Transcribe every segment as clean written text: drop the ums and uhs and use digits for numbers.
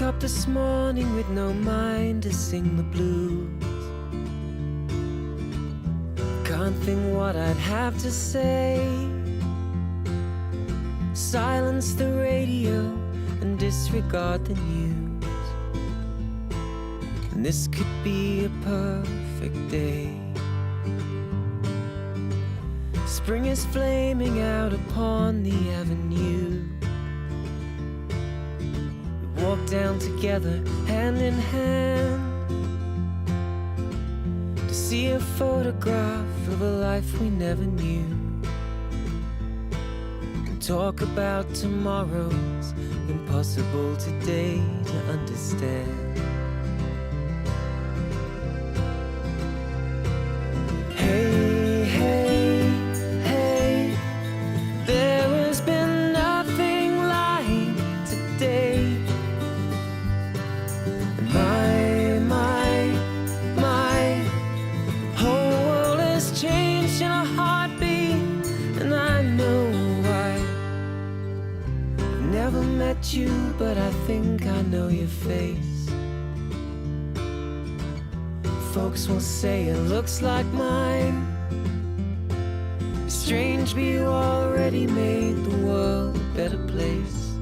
up this morning with no mind to sing the blues. Can't think what I'd have to say. Silence the radio and disregard the news. And this could be a perfect day. Spring is flaming out upon the avenue. We walk down together, hand in hand, to see a photograph of a life we never knew. And talk about tomorrows impossible today to understand. You, but I think I know your face. Folks will say it looks like mine. It's strange, but you already made the world a better place.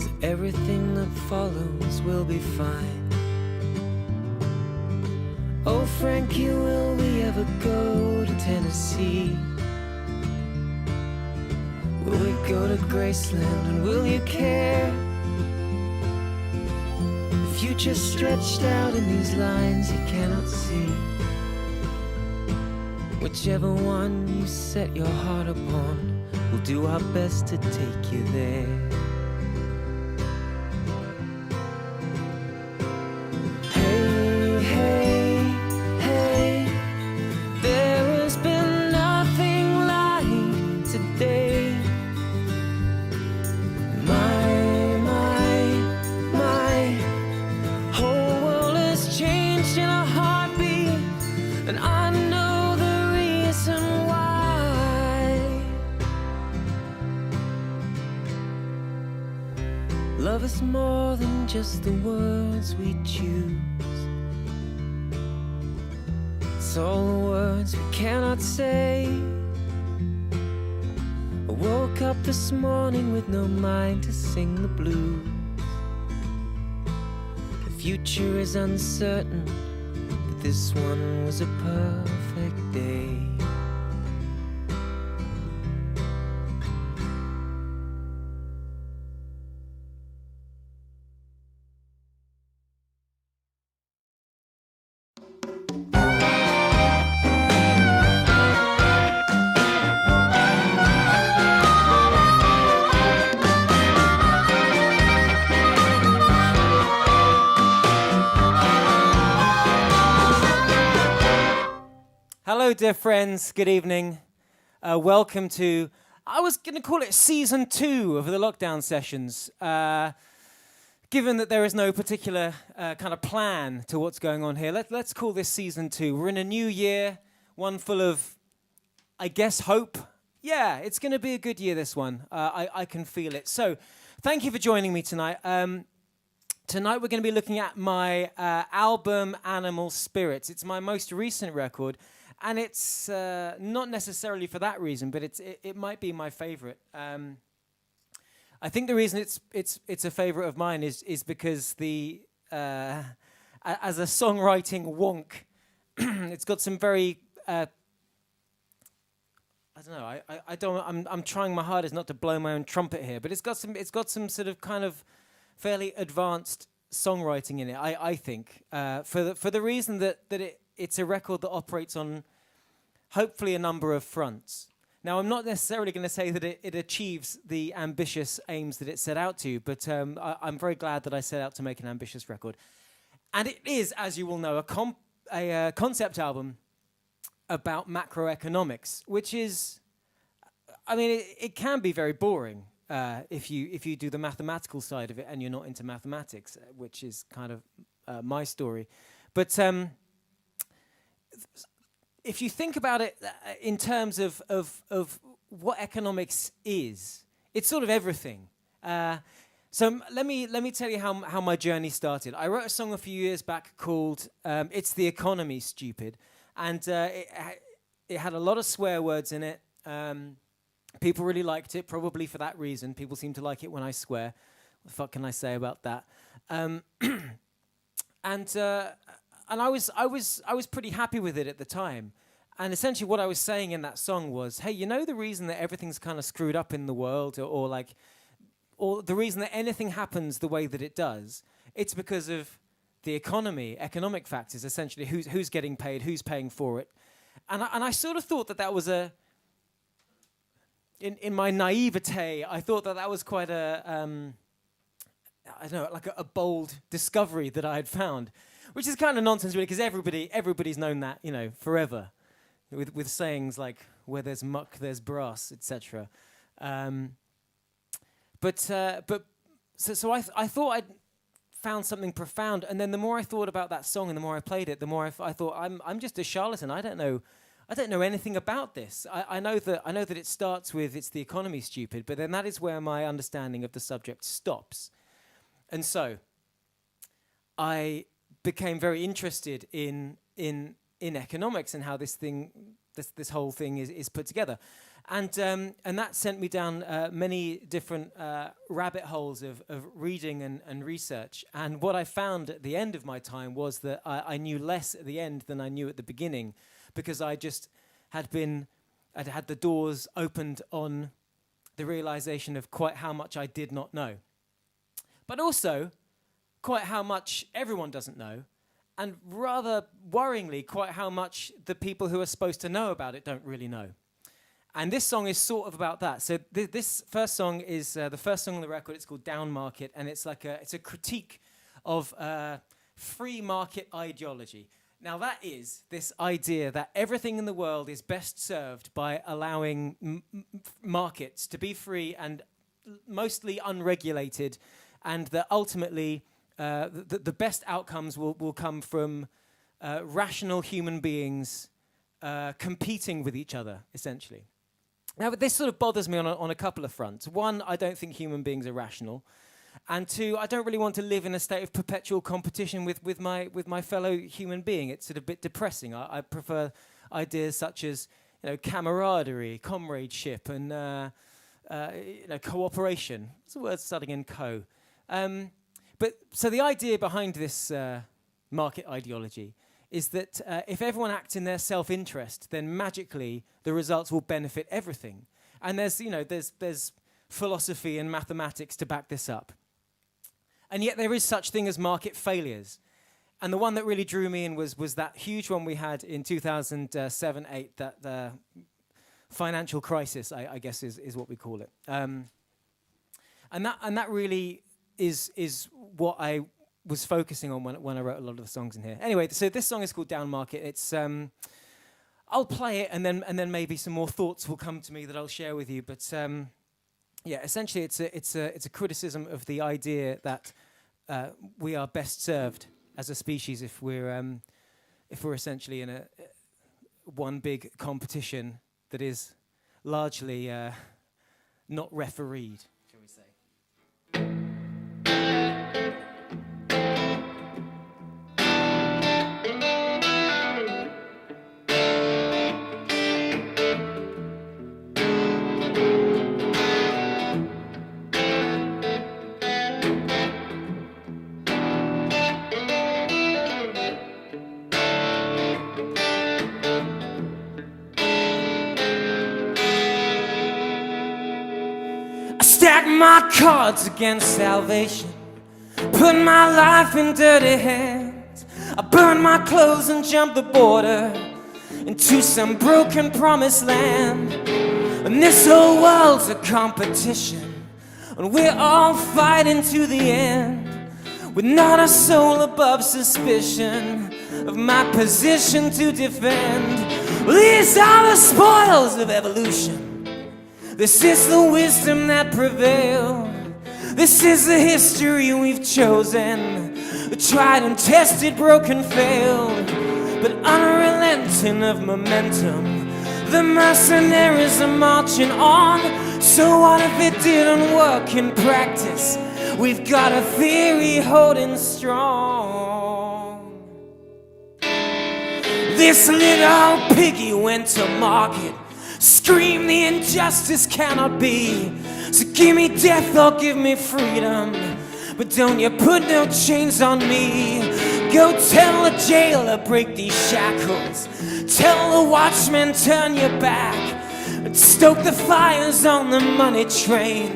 So everything that follows will be fine. Oh Frankie, will we ever go to Tennessee? Will we go to Graceland and will you care? The future stretched out in these lines you cannot see. Whichever one you set your heart upon, we'll do our best to take you there. Love is more than just the words we choose. It's all the words we cannot say. I woke up this morning with no mind to sing the blues. The future is uncertain, but this one was a perfect day. Hello, dear friends. Good evening. Welcome to, I was going to call it season 2 of the lockdown sessions. Given that there is no particular kind of plan to what's going on here, let's call this season 2. We're in a new year, one full of, I guess, hope. Yeah, it's going to be a good year, this one. I can feel it. So, thank you for joining me tonight. Tonight we're going to be looking at my album, Animal Spirits. It's my most recent record. And it's not necessarily for that reason, but it might be my favorite. I think the reason it's a favorite of mine is because as a songwriting wonk, it's got some very I don't know. I'm trying my hardest not to blow my own trumpet here, but it's got some sort of kind of fairly advanced songwriting in it. I think for the reason that it's a record that operates on hopefully a number of fronts. Now, I'm not necessarily going to say that it achieves the ambitious aims that it set out to, but I'm very glad that I set out to make an ambitious record. And it is, as you will know, a concept album about macroeconomics, which is, I mean, it can be very boring if you do the mathematical side of it and you're not into mathematics, which is kind of my story. But if you think about it in terms of what economics is, it's sort of everything. So let me tell you how my journey started. I wrote a song a few years back called "It's the Economy, Stupid," and it had a lot of swear words in it. People really liked it, probably for that reason. People seem to like it when I swear. What the fuck can I say about that? And I was pretty happy with it at the time. And essentially what I was saying in that song was, hey, you know the reason that everything's kind of screwed up in the world, or the reason that anything happens the way that it does, it's because of the economy, economic factors, essentially, who's getting paid, who's paying for it. And I sort of thought that was in my naivete, I thought that was quite I don't know, like a bold discovery that I had found, which is kind of nonsense, really, because everybody's known that, forever, with sayings like "where there's muck, there's brass," etc. So I thought I'd found something profound, and then the more I thought about that song and the more I played it, the more I thought I'm just a charlatan. I don't know anything about this. I know that it starts with "It's the economy, stupid," but then that is where my understanding of the subject stops. And so I became very interested in economics and how this whole thing is put together. And that sent me down many different rabbit holes of reading and research. And what I found at the end of my time was that I knew less at the end than I knew at the beginning, because I just I'd had the doors opened on the realization of quite how much I did not know. But also quite how much everyone doesn't know, and rather worryingly, quite how much the people who are supposed to know about it don't really know. And this song is sort of about that. So this first song is the first song on the record. It's called Down Market, and it's a critique of free market ideology. Now that is this idea that everything in the world is best served by allowing markets to be free and mostly unregulated, and that ultimately the best outcomes will come from rational human beings competing with each other, essentially. Now, this sort of bothers me on a couple of fronts. One, I don't think human beings are rational. And two, I don't really want to live in a state of perpetual competition with my fellow human being. It's sort of a bit depressing. I prefer ideas such as camaraderie, comradeship, and cooperation. It's a word starting in co. So the idea behind this market ideology is that if everyone acts in their self-interest, then magically the results will benefit everything. And there's philosophy and mathematics to back this up. And yet there is such thing as market failures. And the one that really drew me in was that huge one we had in 2007-8, that the financial crisis, I guess is what we call it. And that really is what I was focusing on when I wrote a lot of the songs in here. Anyway, so this song is called Down Market. It's I'll play it, and then maybe some more thoughts will come to me that I'll share with you. But essentially, it's a criticism of the idea that we are best served as a species if we're essentially in one big competition that is largely not refereed, shall we say. Stack my cards against salvation, put my life in dirty hands. I burn my clothes and jump the border into some broken promised land. And this whole world's a competition, and we're all fighting to the end, with not a soul above suspicion of my position to defend. Well, these are the spoils of evolution. This is the wisdom that prevailed. This is the history we've chosen. The tried and tested, broken, failed, but unrelenting of momentum. The mercenaries are marching on. So what if it didn't work in practice? We've got a theory holding strong. This little piggy went to market, screamed the injustice cannot be. So give me death or give me freedom, but don't you put no chains on me. Go tell the jailer break these shackles, tell the watchman turn your back, and stoke the fires on the money train,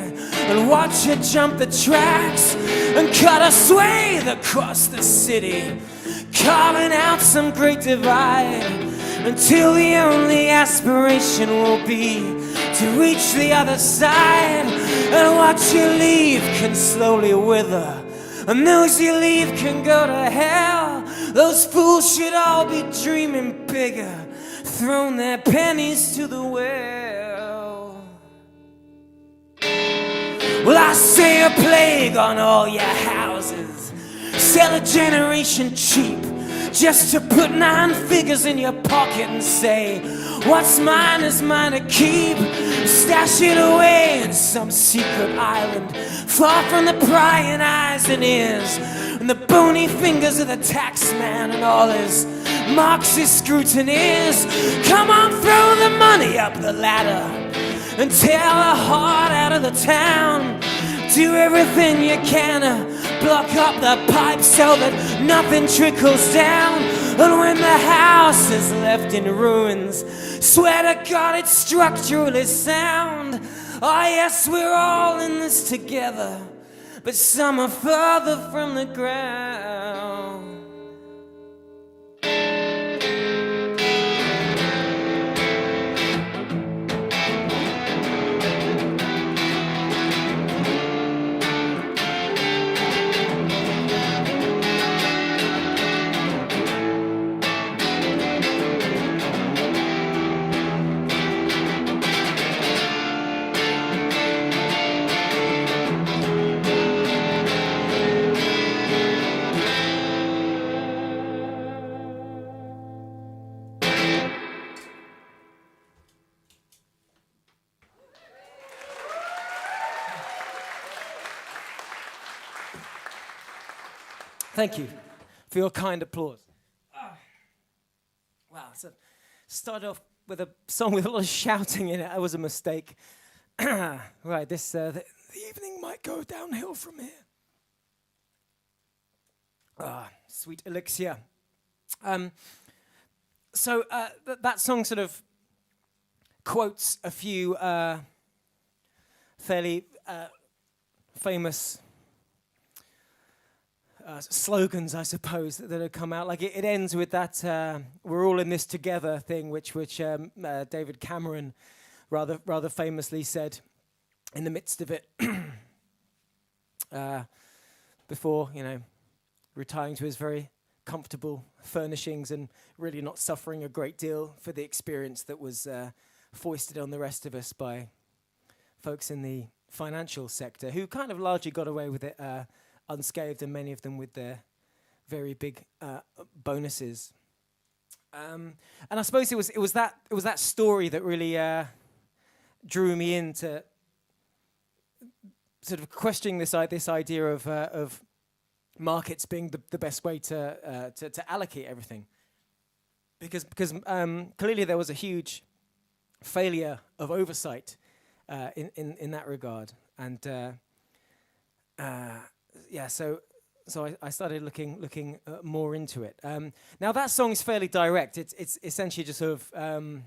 and watch it jump the tracks and cut a swathe across the city, carving out some great divide, until the only aspiration will be to reach the other side. And what you leave can slowly wither, and those you leave can go to hell. Those fools should all be dreaming bigger, thrown their pennies to the well. Well, I say a plague on all your houses, sell a generation cheap, just to put 9 figures in your pocket and say, what's mine is mine to keep. Stash it away in some secret island, far from the prying eyes and ears, and the bony fingers of the tax man and all his Marxist scrutineers. Come on, throw the money up the ladder and tear the heart out of the town. Do everything you can to block up the pipes so that nothing trickles down. And when the house is left in ruins, swear to God it's structurally sound. Oh yes, we're all in this together, but some are further from the ground. Thank you for your kind applause. Wow, so started off with a song with a lot of shouting in it. That was a mistake. Right, this the evening might go downhill from here. Sweet elixir. So that song sort of quotes a few fairly famous slogans, I suppose, that have come out. Like it ends with that "we're all in this together" thing, which David Cameron rather famously said in the midst of it, before retiring to his very comfortable furnishings and really not suffering a great deal for the experience that was foisted on the rest of us by folks in the financial sector, who kind of largely got away with it unscathed, and many of them with their very big bonuses. And I suppose it was that story that really drew me into sort of questioning this idea of markets being the best way to allocate everything, because clearly there was a huge failure of oversight in that regard, and so I started looking more into it. Now that song is fairly direct. It's essentially just sort of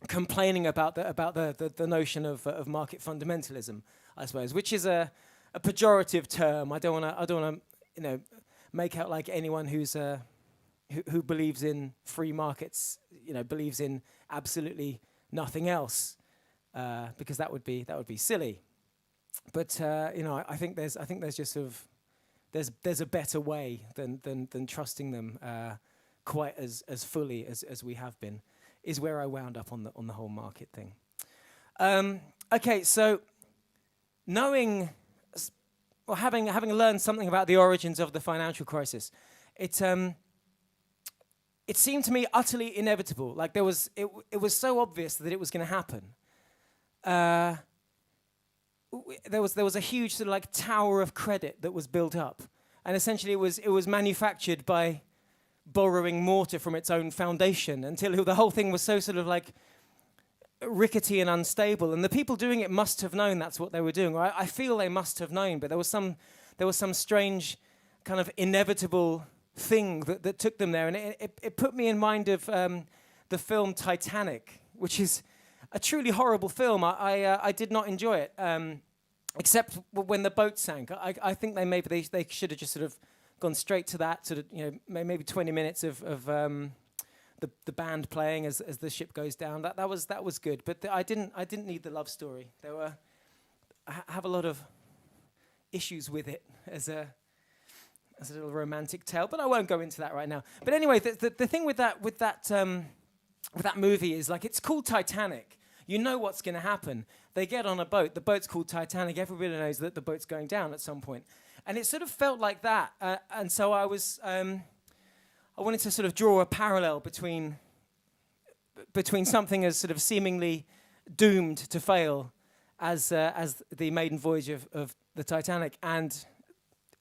complaining about the notion of market fundamentalism, I suppose, which is a pejorative term. I don't want to make out like anyone who believes in free markets believes in absolutely nothing else, because that would be silly. But I think there's just sort of there's a better way than trusting them quite as fully as we have been, is where I wound up on the whole market thing. Okay, so having learned something about the origins of the financial crisis, it seemed to me utterly inevitable. Like it was so obvious that it was going to happen. there was a huge sort of like tower of credit that was built up, and essentially it was manufactured by borrowing mortar from its own foundation until the whole thing was so sort of like rickety and unstable. And the people doing it must have known that's what they were doing. Or I feel they must have known, but there was some strange kind of inevitable thing that took them there, and it put me in mind of the film Titanic, which is a truly horrible film. I did not enjoy it, except when the boat sank. I think they should have just sort of gone straight to that sort of, maybe 20 minutes of the band playing as the ship goes down. That was good, but I didn't need the love story. I have a lot of issues with it as a little romantic tale, but I won't go into that right now. But anyway, the thing with that movie is, like, it's called Titanic. You know what's going to happen. They get on a boat. The boat's called Titanic. Everybody knows that the boat's going down at some point. And it sort of felt like that. And so I wanted to sort of draw a parallel between something as sort of seemingly doomed to fail as the maiden voyage of the Titanic, and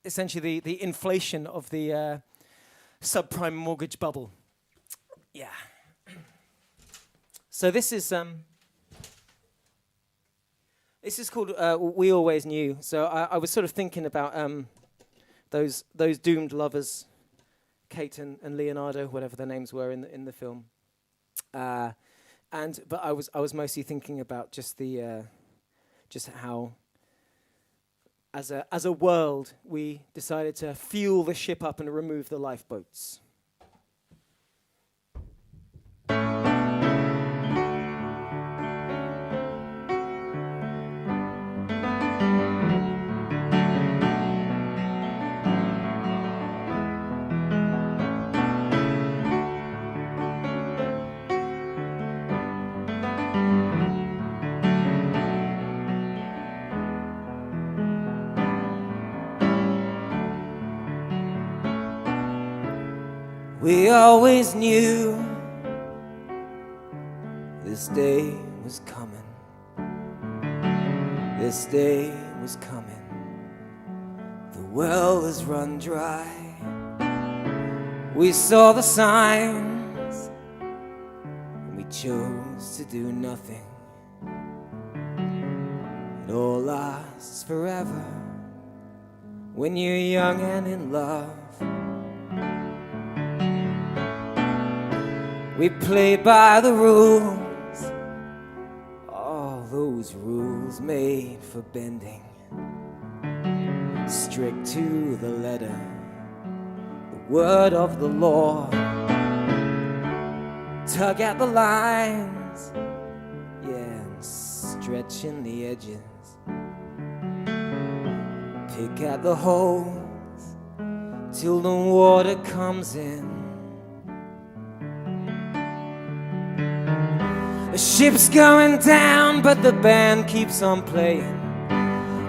essentially the inflation of the subprime mortgage bubble. Yeah. So this is called We Always Knew. So I was sort of thinking about those doomed lovers, Kate and Leonardo, whatever their names were in the film. But I was mostly thinking about just how as a world we decided to fuel the ship up and remove the lifeboats. We always knew this day was coming. This day was coming. The well has run dry. We saw the signs, and we chose to do nothing. It all lasts forever when you're young and in love. We played by the rules, all those rules made for bending. Strict to the letter, the word of the law. Tug at the lines, yeah, and stretching the edges. Pick at the holes till the water comes in. The ship's going down, but the band keeps on playing.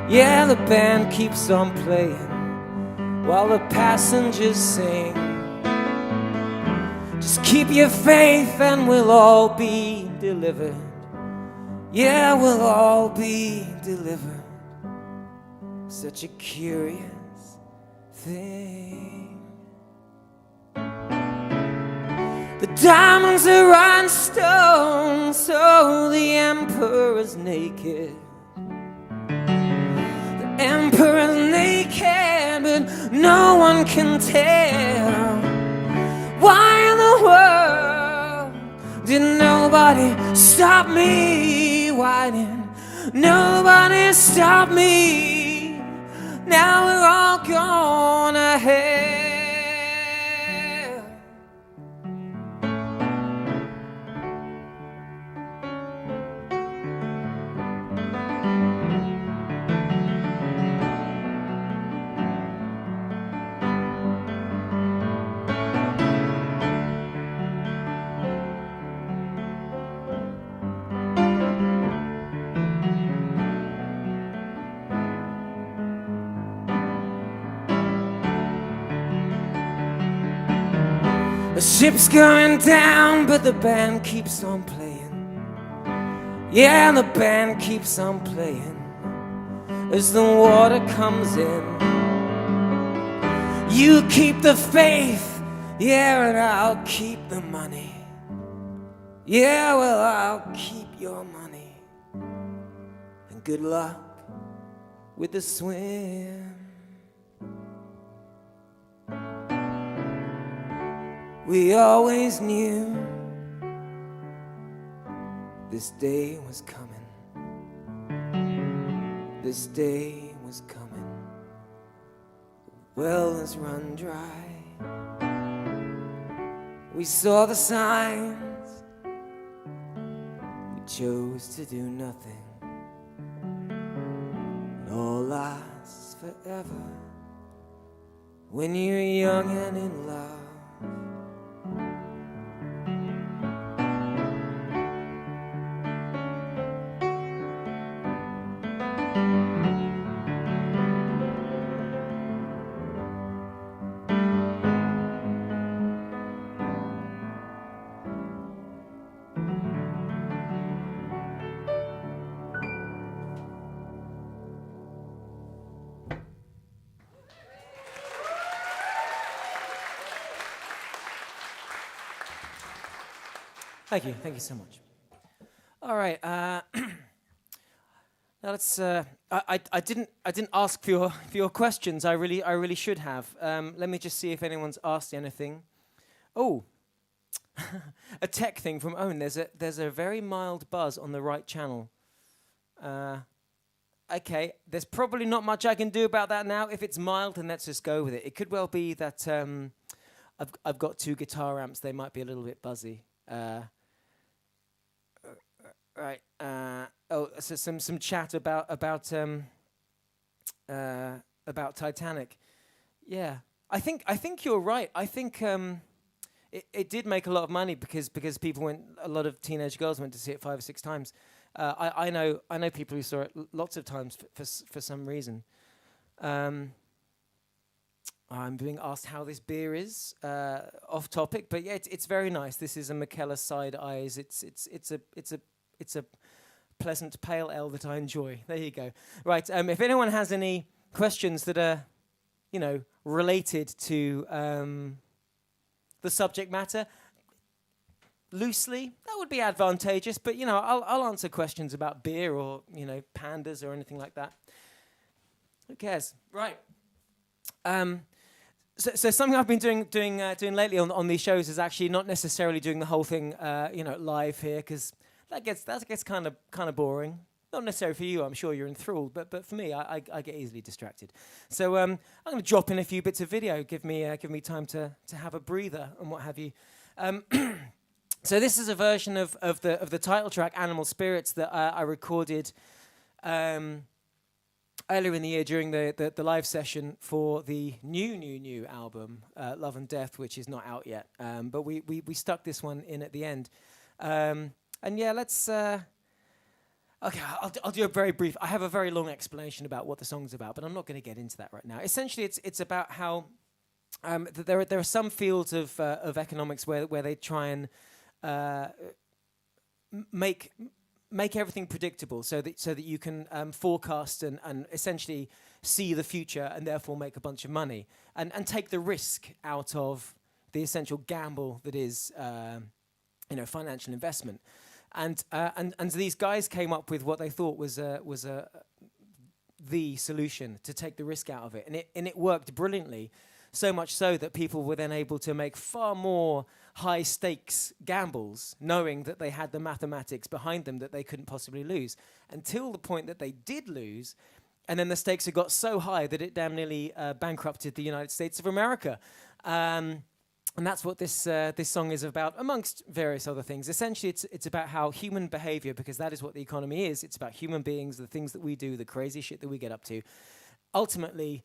Yeah, the band keeps on playing while the passengers sing. Just keep your faith and we'll all be delivered. Yeah, we'll all be delivered. Such a curious thing. The diamonds are rhinestones, so the emperor's naked. The emperor's naked, but no one can tell. Why in the world did nobody stop me? Why did nobody stop me? Now we're all gonna hell. The ship's going down, but the band keeps on playing. Yeah, the band keeps on playing as the water comes in. You keep the faith, yeah, and I'll keep the money. Yeah, well, I'll keep your money. And good luck with the swim. We always knew this day was coming. This day was coming. The well has run dry. We saw the signs. We chose to do nothing. It all lasts forever when you're young and in love. Thank you so much. All right, now let's. I didn't ask for your questions. I really should have. Let me just see if anyone's asked anything. Oh, a tech thing from Owen. There's a very mild buzz on the right channel. Okay, there's probably not much I can do about that now. If it's mild, then let's just go with it. It could well be that I've got two guitar amps. They might be a little bit buzzy. Right. So some chat about Titanic. Yeah, I think you're right. I think it did make a lot of money because people went. A lot of teenage girls went to see it 5 or 6 times. I know people who saw it lots of times for some reason. I'm being asked how this beer is, off topic, but yeah, it's very nice. This is a Mikkeller Side Eyes. It's a pleasant pale ale that I enjoy. There you go. Right. If anyone has any questions that are, related to the subject matter, loosely, that would be advantageous. But I'll answer questions about beer or pandas or anything like that. Who cares? Right. So something I've been doing lately on these shows is actually not necessarily doing the whole thing, live here, because that gets kind of boring. Not necessarily for you, I'm sure you're enthralled, but for me, I get easily distracted. So I'm going to drop in a few bits of video, give me time to have a breather and what have you. So this is a version of the title track, Animal Spirits, that I recorded earlier in the year during the live session for the new album, Love and Death, which is not out yet. But we stuck this one in at the end. And yeah, let's. Okay, I'll do a very brief. I have a very long explanation about what the song's about, but I'm not going to get into that right now. Essentially, it's about how there are some fields of economics where they try and make everything predictable, so that you can forecast and essentially see the future and therefore make a bunch of money and take the risk out of the essential gamble that is financial investment. And these guys came up with what they thought was the solution to take the risk out of it, and it worked brilliantly. So much so that people were then able to make far more high stakes gambles, knowing that they had the mathematics behind them that they couldn't possibly lose, until the point that they did lose, and then the stakes had got so high that it damn nearly bankrupted the United States of America. And that's what this song is about, amongst various other things. Essentially, it's about how human behavior, because that is what the economy is. It's about human beings, the things that we do, the crazy shit that we get up to, ultimately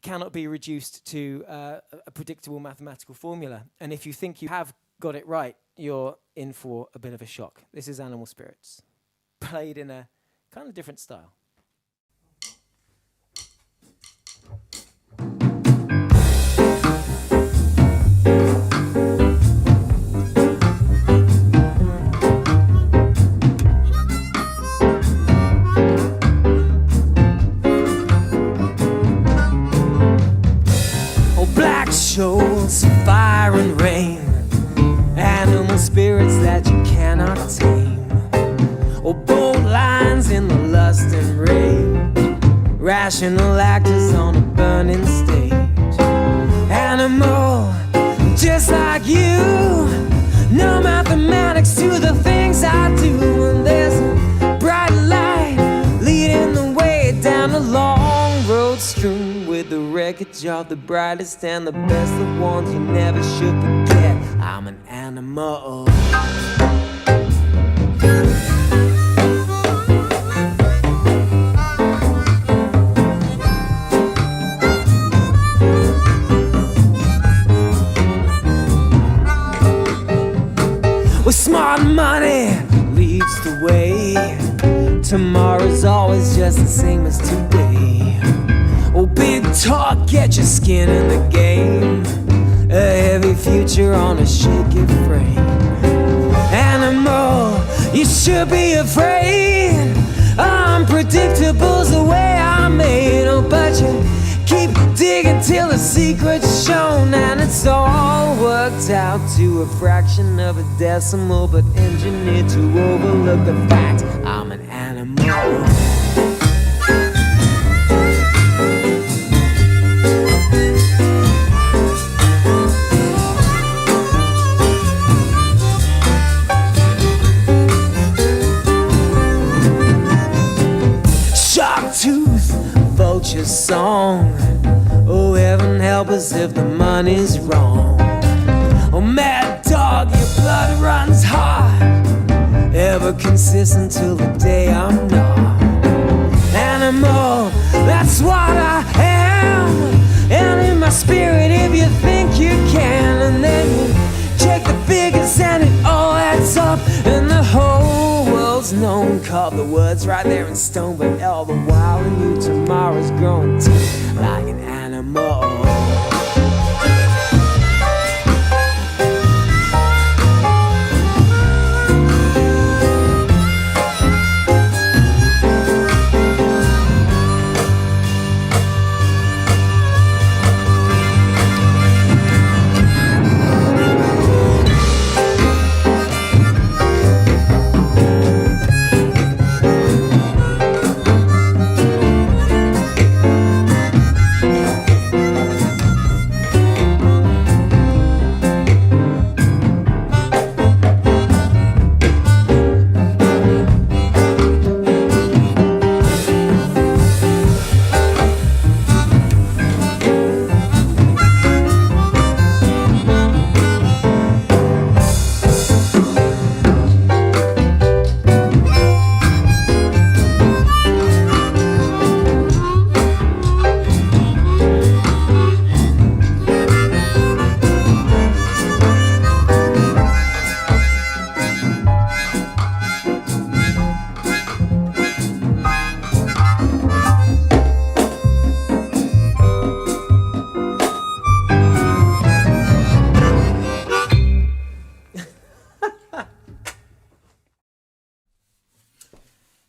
cannot be reduced to a predictable mathematical formula. And if you think you have got it right, you're in for a bit of a shock. This is Animal Spirits, played in a kind of different style. elements of fire and rain, animal spirits that you cannot tame, or bold lines in the lust and rage, rational actors on a burning stage. Animal, just like you, no mathematics to the things I do. And there's a bright light leading the way down a long road strewn with the wreckage of the brightest and the best of ones you never should forget. I'm an animal. Well, smart money leads the way. Tomorrow's always just the same as today. Oh, big talk, get your skin in the game. A heavy future on a shaky frame. Animal, you should be afraid. Unpredictable's the way I'm made. Oh, but you keep digging till the secret's shown, and it's all worked out to a fraction of a decimal, but engineered to overlook the fact I'm an animal. Shark tooth, vulture song. Oh, heaven help us if the money's wrong. Oh, mad dog, your blood runs hot, ever consistent till the day I'm not. Animal, that's what I am. And in my spirit, if you think you can, and then you check the figures and it all adds up, and the whole world's known. Carve the words right there in stone, but all the while in you tomorrow's growing too, like an animal.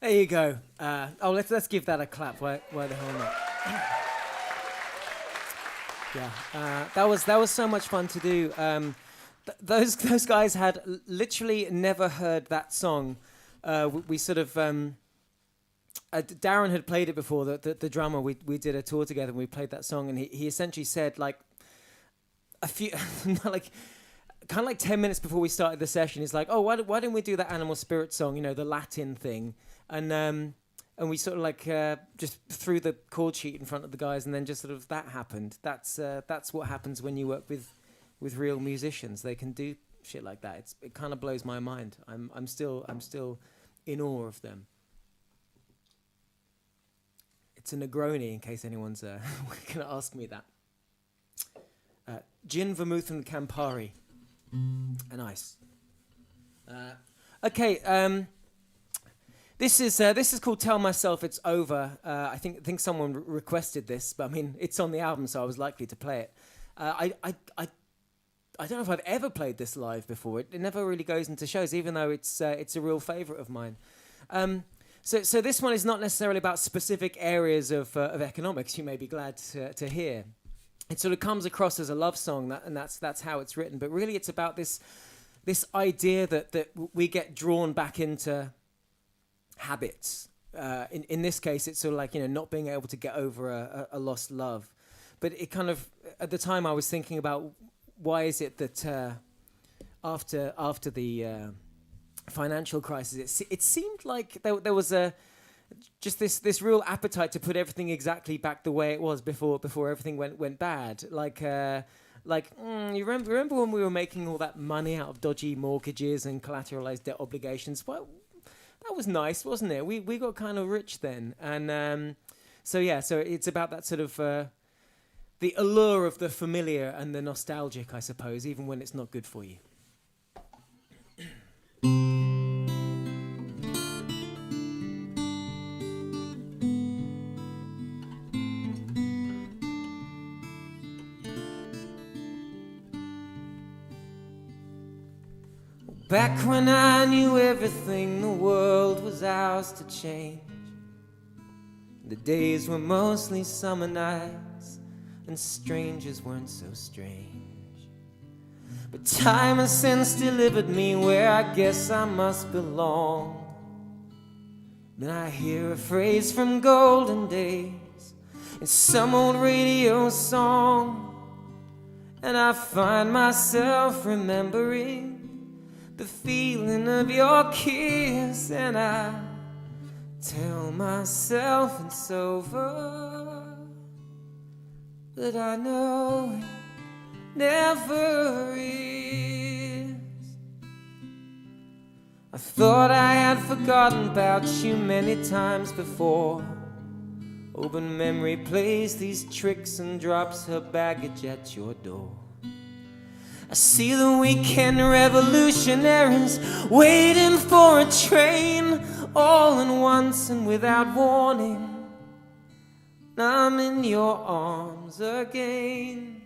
There you go. Let's give that a clap. Why the hell not? Yeah, that was so much fun to do. Those guys had literally never heard that song. We sort of Darren had played it before. The drummer. We did a tour together and we played that song, and he essentially said like a few like. Kind of like 10 minutes before we started the session, he's like, "Oh, why didn't we do that Animal Spirit song? You know, the Latin thing." And we sort of like just threw the chord sheet in front of the guys, and then just sort of that happened. That's what happens when you work with real musicians. They can do shit like that. It kind of blows my mind. I'm still in awe of them. It's a Negroni, in case anyone's going to ask me that. Gin, vermouth, and Campari. Nice. Okay. This is called "Tell Myself It's Over." I think someone requested this, but I mean it's on the album, so I was likely to play it. I don't know if I've ever played this live before. It never really goes into shows, even though it's a real favourite of mine. So this one is not necessarily about specific areas of economics. You may be glad to hear. it sort of comes across as a love song, and that's how it's written. But really, it's about this idea that we get drawn back into habits. In this case, it's sort of like, not being able to get over a lost love. But it kind of, at the time, I was thinking about why is it that after the financial crisis, it seemed like there was just this real appetite to put everything exactly back the way it was before everything went bad. You remember when we were making all that money out of dodgy mortgages and collateralized debt obligations? Well, that was nice, wasn't it? We got kind of rich then, and so it's about that sort of the allure of the familiar and the nostalgic, I suppose, even when it's not good for you. Back when I knew everything, the world was ours to change. The days were mostly summer nights, and strangers weren't so strange. But time has since delivered me where I guess I must belong. Then I hear a phrase from golden days in some old radio song, and I find myself remembering the feeling of your kiss, and I tell myself it's over, but I know it never is. I thought I had forgotten about you many times before. Oh, but memory plays these tricks and drops her baggage at your door. I see the weekend revolutionaries waiting for a train, all at once and without warning. I'm in your arms again,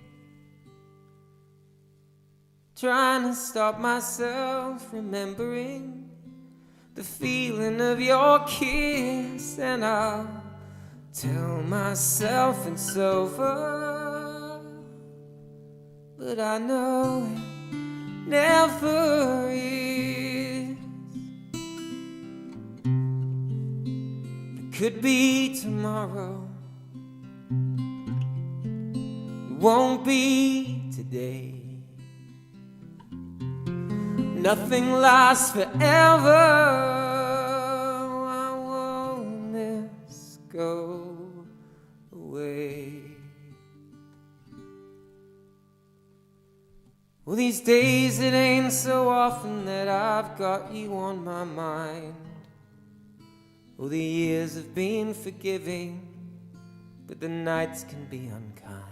trying to stop myself remembering the feeling of your kiss, and I'll tell myself it's over, but I know it never is. It could be tomorrow, it won't be today. Nothing lasts forever. I won't this go away. Well, these days it ain't so often that I've got you on my mind. Well, the years have been forgiving, but the nights can be unkind.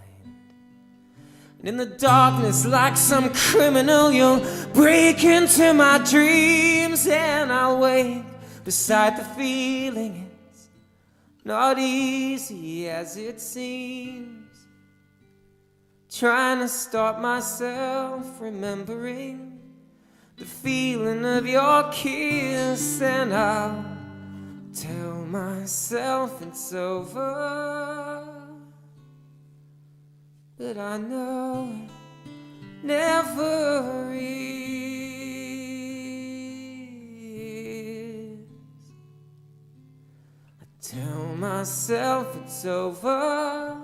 And in the darkness, like some criminal, you'll break into my dreams, and I'll wake beside the feeling. It's not easy as it seems, trying to stop myself remembering the feeling of your kiss, and I'll tell myself it's over, but I know it never is. I tell myself it's over,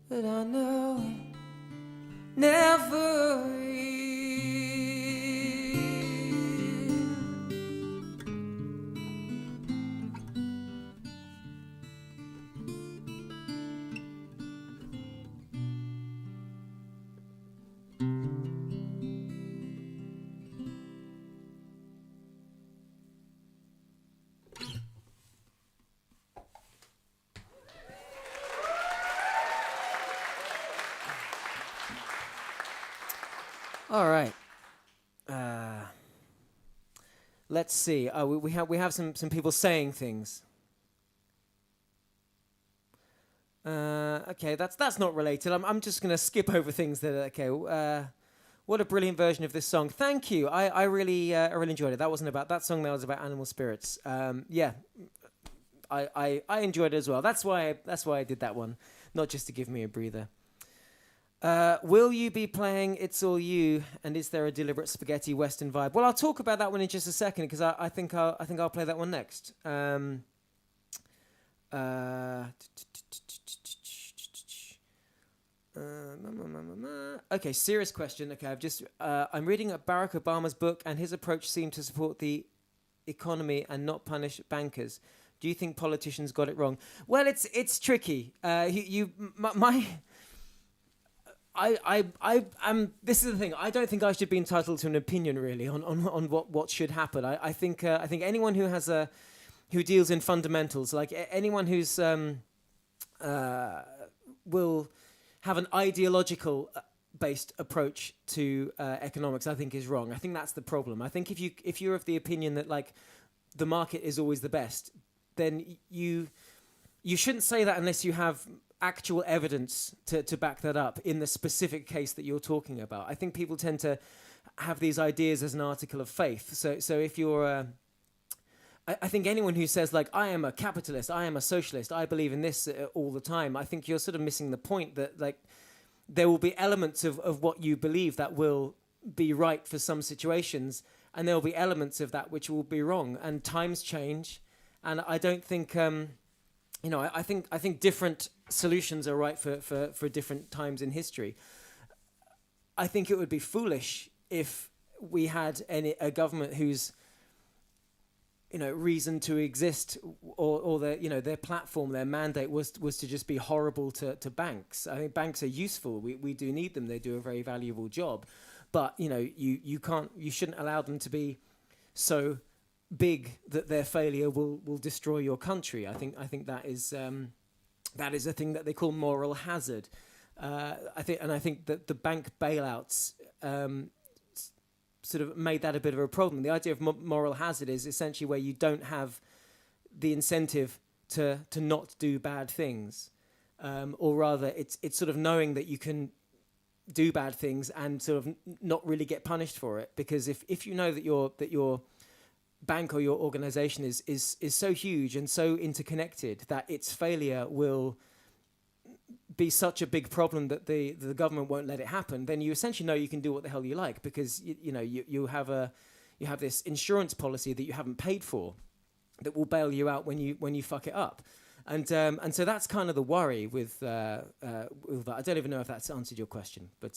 but I know it never is. All right. Let's see. We have some people saying things. Okay, that's not related. I'm just gonna skip over things that are okay. What a brilliant version of this song. Thank you. I really enjoyed it. That wasn't about that song. That was about animal spirits. Yeah. I enjoyed it as well. That's why I did that one. not just to give me a breather. Will you be playing It's All You, and is there a deliberate spaghetti western vibe? Well, I'll talk about that one in just a second because I think I'll play that one next. Okay, serious question. Okay, I'm reading Barack Obama's book, and his approach seemed to support the economy and not punish bankers. Do you think politicians got it wrong? Well, it's tricky. This is the thing. I don't think I should be entitled to an opinion really on what should happen. I think anyone who deals in fundamentals, like anyone who's will have an ideological based approach to economics, I think is wrong. I think that's the problem. I think if you're of the opinion that like the market is always the best, then you shouldn't say that unless you have actual evidence to back that up in the specific case that you're talking about. I think people tend to have these ideas as an article of faith. So if you're I think anyone who says like I am a capitalist, I am a socialist, I believe in this all the time, I think you're sort of missing the point that like there will be elements of what you believe that will be right for some situations, and there will be elements of that which will be wrong, and times change, and I don't think I think different solutions are right for different times in history. I think it would be foolish if we had a government whose reason to exist or their platform, their mandate was to just be horrible to banks. I think banks are useful. We do need them. They do a very valuable job, but you shouldn't allow them to be so big that their failure will destroy your country. I think that is a thing that they call moral hazard. I think that the bank bailouts sort of made that a bit of a problem. The idea of moral hazard is essentially where you don't have the incentive to not do bad things, or rather, it's sort of knowing that you can do bad things and sort of not really get punished for it. Because if you know that your bank or your organization is so huge and so interconnected that its failure will be such a big problem that the government won't let it happen, then you essentially know you can do what the hell you like, because you have this insurance policy that you haven't paid for that will bail you out when you fuck it up, and so that's kind of the worry with that. I don't even know if that's answered your question, but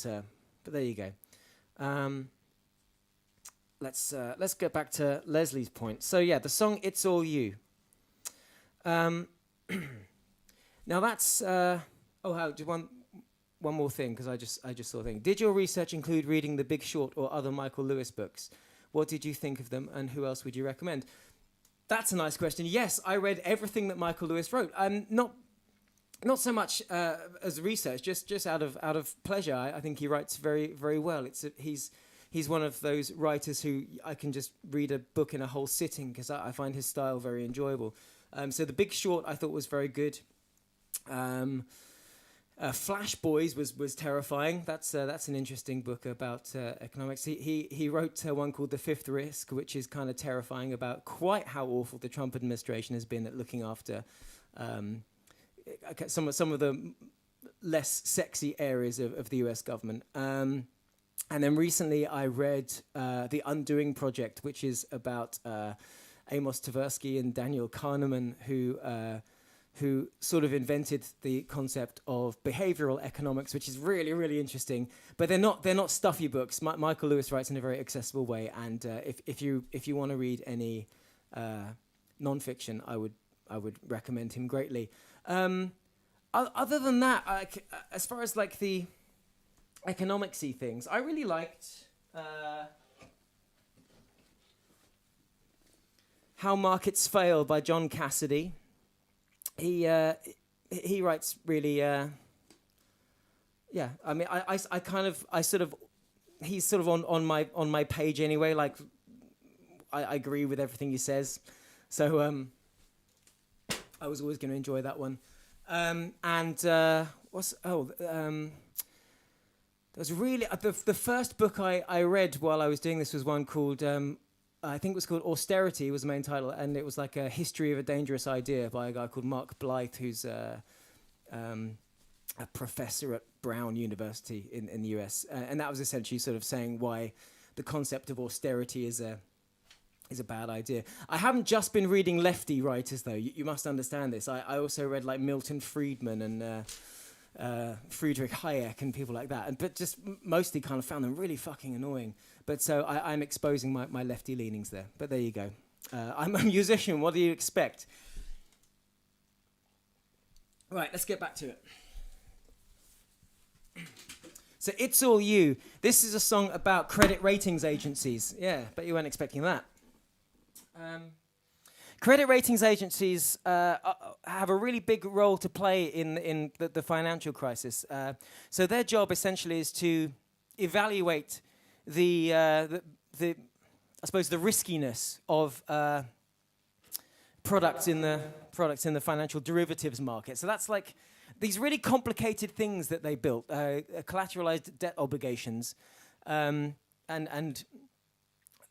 there you go. Let's get back to Leslie's point. So yeah, the song "It's All You." Now that's. One more thing, because I just saw a thing. Did your research include reading The Big Short or other Michael Lewis books? What did you think of them, and who else would you recommend? That's a nice question. Yes, I read everything that Michael Lewis wrote. Not so much as research, just out of pleasure. I think he writes very, very well. He's one of those writers who I can just read a book in a whole sitting, because I find his style very enjoyable. So The Big Short I thought was very good. Flash Boys was terrifying. That's an interesting book about economics. He wrote one called The Fifth Risk, which is kind of terrifying about quite how awful the Trump administration has been at looking after some of the less sexy areas of the US government. And then recently I read The Undoing Project, which is about Amos Tversky and Daniel Kahneman, who sort of invented the concept of behavioral economics, which is really, really interesting. But they're not stuffy books. Michael Lewis writes in a very accessible way, and if you want to read any nonfiction, I would recommend him greatly. Other than that, as far as like the economics-y things, I really liked How Markets Fail by John Cassidy. He writes really, yeah. I mean, he's sort of on my page anyway. Like, I agree with everything he says, so I was always going to enjoy that one. There was really the first book I read while I was doing this was one called. I think it was called Austerity was the main title, and it was like a history of a dangerous idea by a guy called Mark Blythe, who's a professor at Brown University in the US, and that was essentially sort of saying why the concept of austerity is a bad idea. I haven't just been reading lefty writers though. You must understand this. I also read like Milton Friedman and Friedrich Hayek and people like that, but just mostly kind of found them really fucking annoying. But so I'm exposing my lefty leanings there. But there you go. I'm a musician. What do you expect? Right, let's get back to it. So It's All You. This is a song about credit ratings agencies. Yeah, bet you weren't expecting that. Credit ratings agencies have a really big role to play in the financial crisis. So their job essentially is to evaluate the I suppose the riskiness of products in the financial derivatives market. So that's like these really complicated things that they built, collateralized debt obligations, and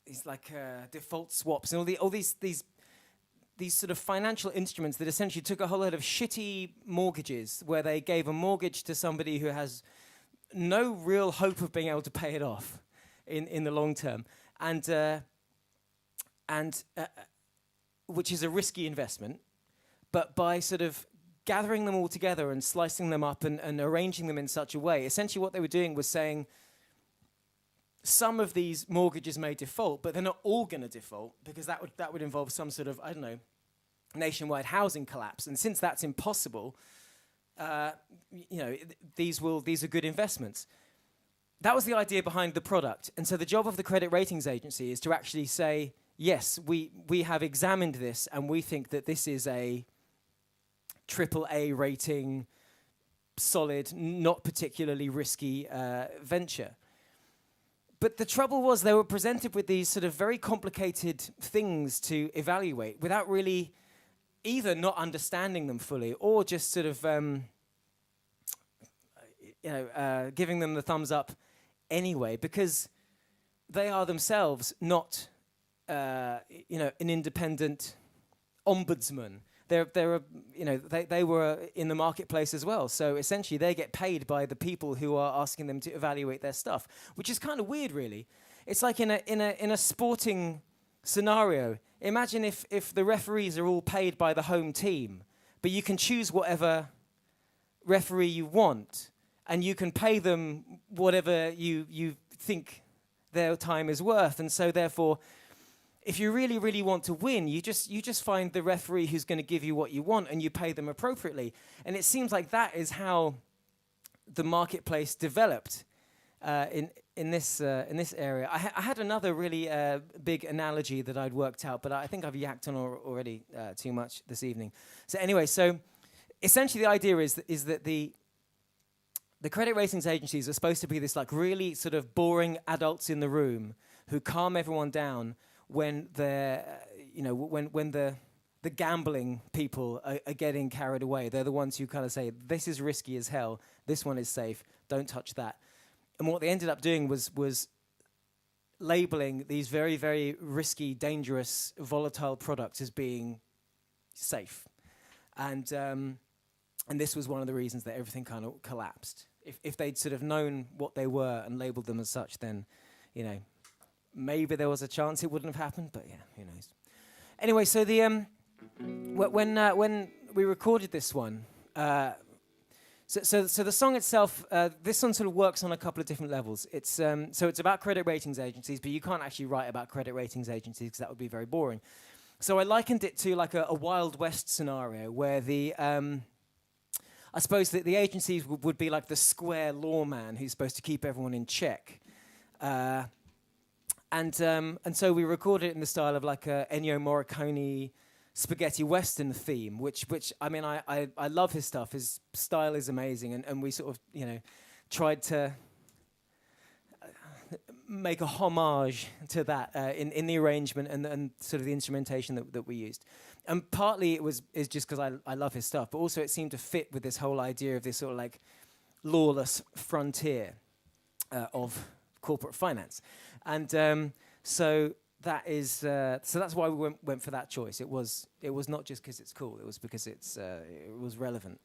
these like default swaps and all these sort of financial instruments that essentially took a whole lot of shitty mortgages where they gave a mortgage to somebody who has no real hope of being able to pay it off in the long term, and which is a risky investment, but by sort of gathering them all together and slicing them up and arranging them in such a way, essentially what they were doing was saying some of these mortgages may default, but they're not all going to default because that would involve some sort of, I don't know, nationwide housing collapse. And since that's impossible, these are good investments. That was the idea behind the product. And so the job of the credit ratings agency is to actually say, yes, we have examined this and we think that this is a AAA rating, solid, not particularly risky venture. But the trouble was they were presented with these sort of very complicated things to evaluate without really either not understanding them fully or just sort of giving them the thumbs up anyway, because they are themselves not an independent ombudsman. They were in the marketplace as well. So essentially, they get paid by the people who are asking them to evaluate their stuff, which is kind of weird, really. It's like in a sporting scenario. Imagine if the referees are all paid by the home team, but you can choose whatever referee you want, and you can pay them whatever you think their time is worth, and so therefore, if you really, really want to win, you just find the referee who's going to give you what you want, and you pay them appropriately. And it seems like that is how the marketplace developed in this area. I had another really big analogy that I'd worked out, but I think I've yacked on already too much this evening. So anyway, so essentially the idea is that the credit ratings agencies are supposed to be this like really sort of boring adults in the room who calm everyone down when the gambling people are getting carried away. They're the ones who kind of say, this is risky as hell, this one is safe, don't touch that. And what they ended up doing was labeling these very, very risky, dangerous, volatile products as being safe. And this was one of the reasons that everything kind of collapsed. If they'd sort of known what they were and labeled them as such, then, maybe there was a chance it wouldn't have happened, but yeah, who knows. Anyway, so the when we recorded this one, so the song itself, this one sort of works on a couple of different levels. It's so it's about credit ratings agencies, but you can't actually write about credit ratings agencies because that would be very boring. So I likened it to like a Wild West scenario where I suppose that the agencies would be like the square lawman who's supposed to keep everyone in check. And so we recorded it in the style of like a Ennio Morricone spaghetti western theme, which I mean, I love his stuff. His style is amazing, and we sort of, tried to make a homage to that in the arrangement and sort of the instrumentation that we used. And partly is just because I love his stuff, but also it seemed to fit with this whole idea of this sort of like lawless frontier of corporate finance. And so that is so that's why we went for that choice. It was not just because it's cool. It was because it was relevant.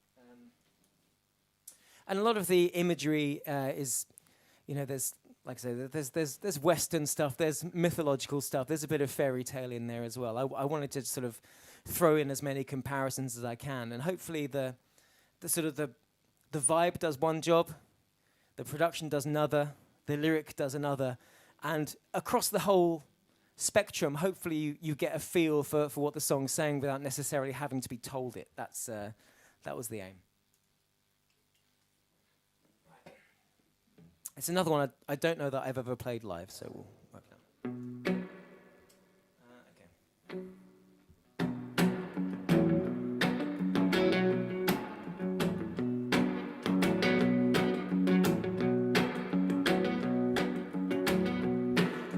And a lot of the imagery is, there's, like I say, there's Western stuff, there's mythological stuff, there's a bit of fairy tale in there as well. I wanted to sort of throw in as many comparisons as I can, and hopefully the vibe does one job, the production does another, the lyric does another, and across the whole spectrum, hopefully you get a feel for what the song's saying without necessarily having to be told it. That was the aim. It's another one I don't know that I've ever played live, so we'll work it out.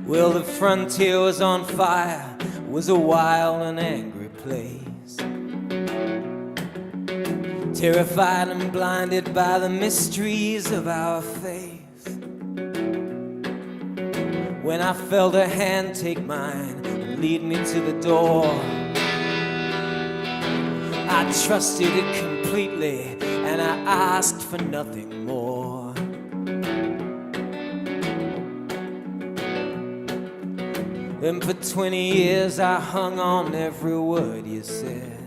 Well, the frontier was on fire, was a wild and angry place. Terrified and blinded by the mysteries of our faith. When I felt a hand take mine and lead me to the door, I trusted it completely and I asked for nothing more. Then for 20 years I hung on every word you said.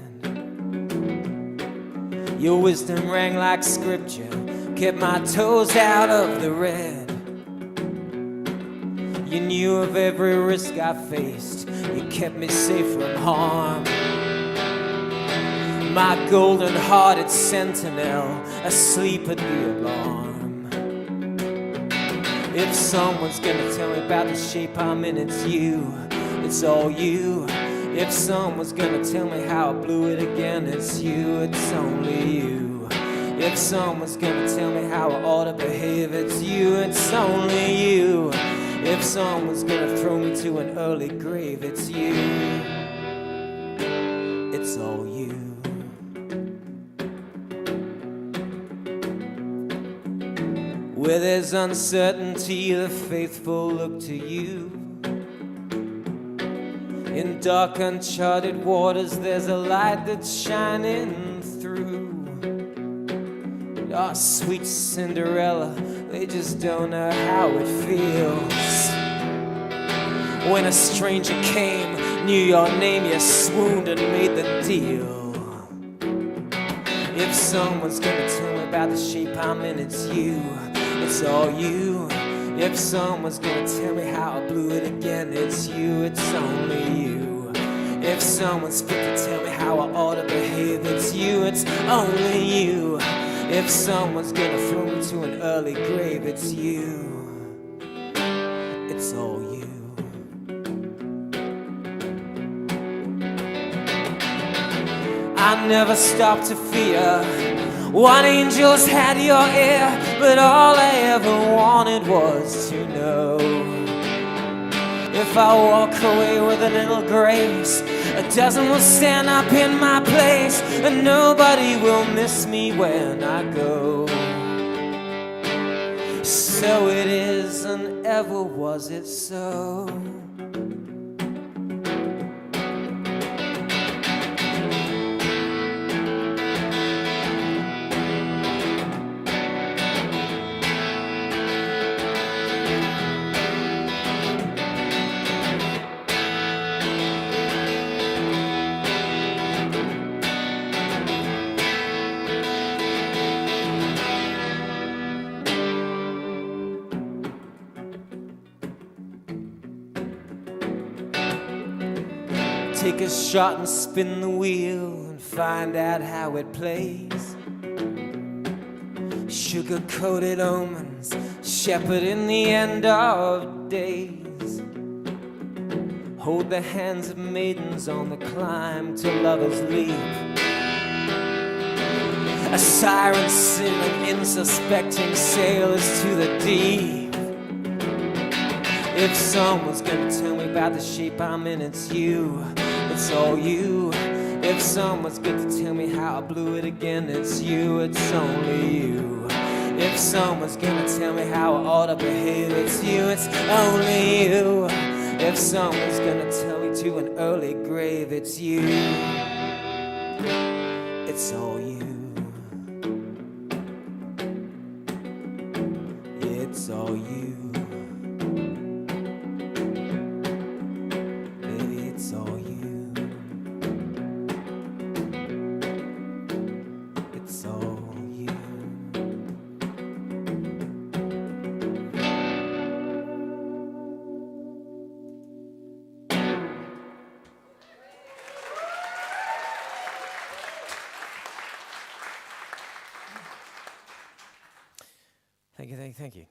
Your wisdom rang like scripture, kept my toes out of the red. You knew of every risk I faced, you kept me safe from harm. My golden-hearted sentinel, asleep at the alarm. If someone's gonna tell me about the shape I'm in, it's you, it's all you. If someone's gonna tell me how I blew it again, it's you, it's only you. If someone's gonna tell me how I ought to behave, it's you, it's only you. If someone's gonna throw me to an early grave, it's you, it's all you. Where there's uncertainty, the faithful look to you. In dark, uncharted waters, there's a light that's shining through. Oh, sweet Cinderella, they just don't know how it feels. When a stranger came, knew your name, you swooned and made the deal. If someone's gonna tell me about the shape I'm in, it's you, it's all you. If someone's gonna tell me how I blew it again, it's you, it's only you. If someone's fit to tell me how I ought to behave, it's you, it's only you. If someone's gonna throw me to an early grave, it's you, it's all you. I never stopped to fear what angels had your ear, but all I ever wanted was to know. If I walk away with a little grace, a dozen will stand up in my place, and nobody will miss me when I go. So it is, and ever was it so. Take a shot and spin the wheel and find out how it plays. Sugar-coated omens, shepherd in the end of days. Hold the hands of maidens on the climb till lovers leap. A siren singing unsuspecting sailors to the deep. If someone's gonna tell me about the shape I'm in, it's you, it's all you. If someone's gonna tell me how I blew it again, it's you, it's only you. If someone's gonna tell me how I ought to behave, it's you, it's only you. If someone's gonna tell me to an early grave, it's you, it's all you. you. Baby, it's all you. It's all you. Thank you.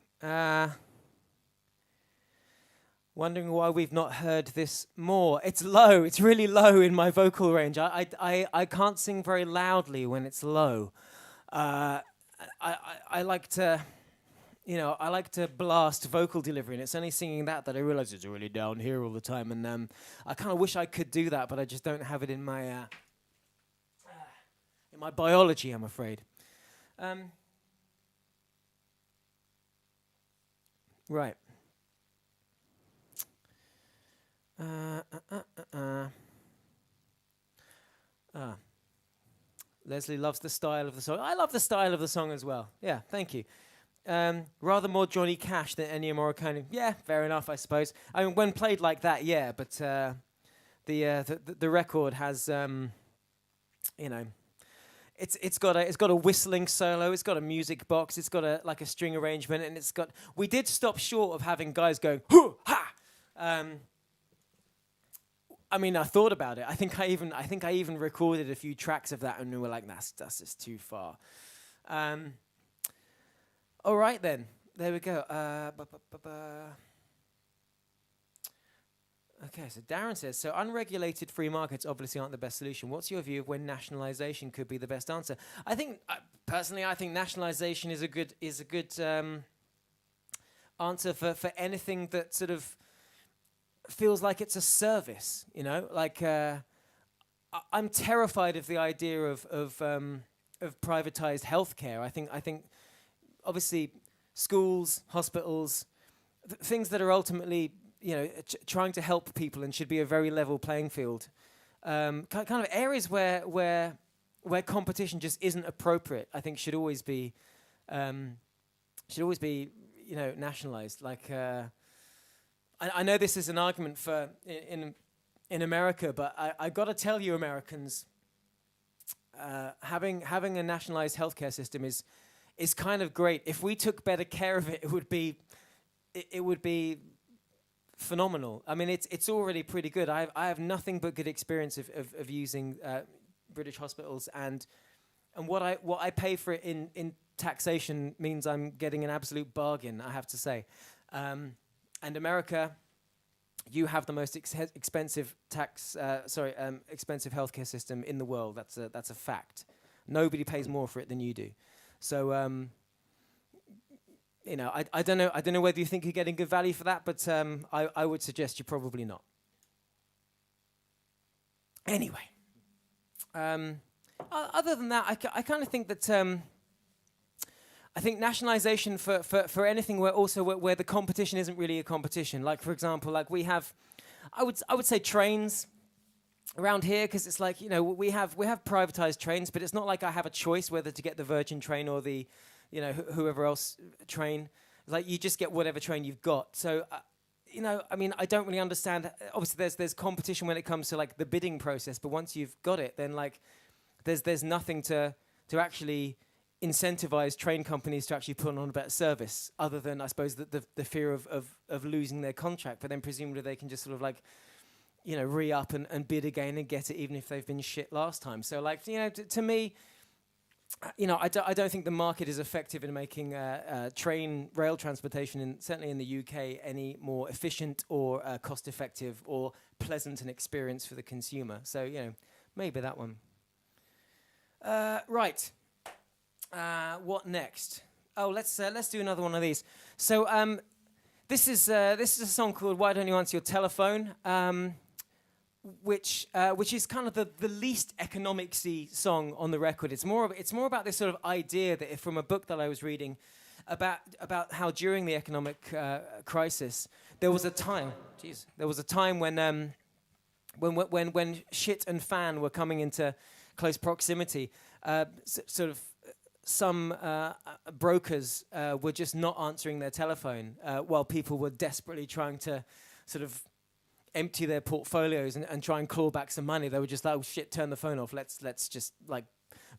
Wondering why we've not heard this more. It's low. It's really low in my vocal range. I can't sing very loudly when it's low. I like to, I like to blast vocal delivery, and it's only singing that I realize it's really down here all the time. And I kind of wish I could do that, but I just don't have it in my biology, I'm afraid. Right. Leslie loves the style of the song. I love the style of the song as well. Yeah, thank you. Rather more Johnny Cash than Ennio Morricone. Yeah, fair enough, I suppose. I mean, when played like that, yeah, but the record has, it's got a whistling solo. It's got a music box. It's got a string arrangement, and it's got. We did stop short of having guys going hoo ha. I mean, I thought about it. I think I even recorded a few tracks of that, and we were like, that's just too far. All right then, there we go. Okay, so Darren says, so unregulated free markets obviously aren't the best solution. What's your view of when nationalization could be the best answer? I think, personally, I think nationalization is a good answer for anything that sort of feels like it's a service, Like, I'm terrified of the idea of privatized healthcare. I think, obviously, schools, hospitals, things that are ultimately trying to help people and should be a very level playing field. Kind of areas where competition just isn't appropriate, I think should always be nationalized. Like I know this is an argument for in America, but I got to tell you, Americans, having a nationalized healthcare system is kind of great. If we took better care of it, it would be phenomenal. I mean, it's already pretty good. I have nothing but good experience of using British hospitals, and what I pay for it in taxation means I'm getting an absolute bargain, I have to say. And America, you have the most expensive expensive healthcare system in the world. That's a fact. Nobody pays more for it than you do. So. I don't know whether you think you're getting good value for that, but I would suggest you're probably not. Anyway, other than that, I kind of think that I think nationalization for anything where the competition isn't really a competition. Like, for example, like we have, I would say trains around here, because it's like, we have privatized trains, but it's not like I have a choice whether to get the Virgin train or the whoever else train. Like, you just get whatever train you've got. So, I mean, I don't really understand. Obviously, there's competition when it comes to like the bidding process, but once you've got it, then like there's nothing to actually incentivize train companies to actually put on a better service, other than, I suppose, the fear of losing their contract. But then presumably they can just sort of like, re-up and bid again and get it, even if they've been shit last time. So like, to me, I don't think the market is effective in making rail transportation, certainly in the UK, any more efficient or cost-effective or pleasant an experience for the consumer. So, maybe that one. Right. What next? Oh, let's do another one of these. So, this is a song called "Why Don't You Answer Your Telephone," which is kind of the least economicsy song on the record. It's more about this sort of idea that, from a book that I was reading, about how during the economic crisis there was a time when shit and fan were coming into close proximity. Sort of some brokers were just not answering their telephone while people were desperately trying to sort of empty their portfolios and try and claw back some money. They were just like, oh shit, turn the phone off. Let's just like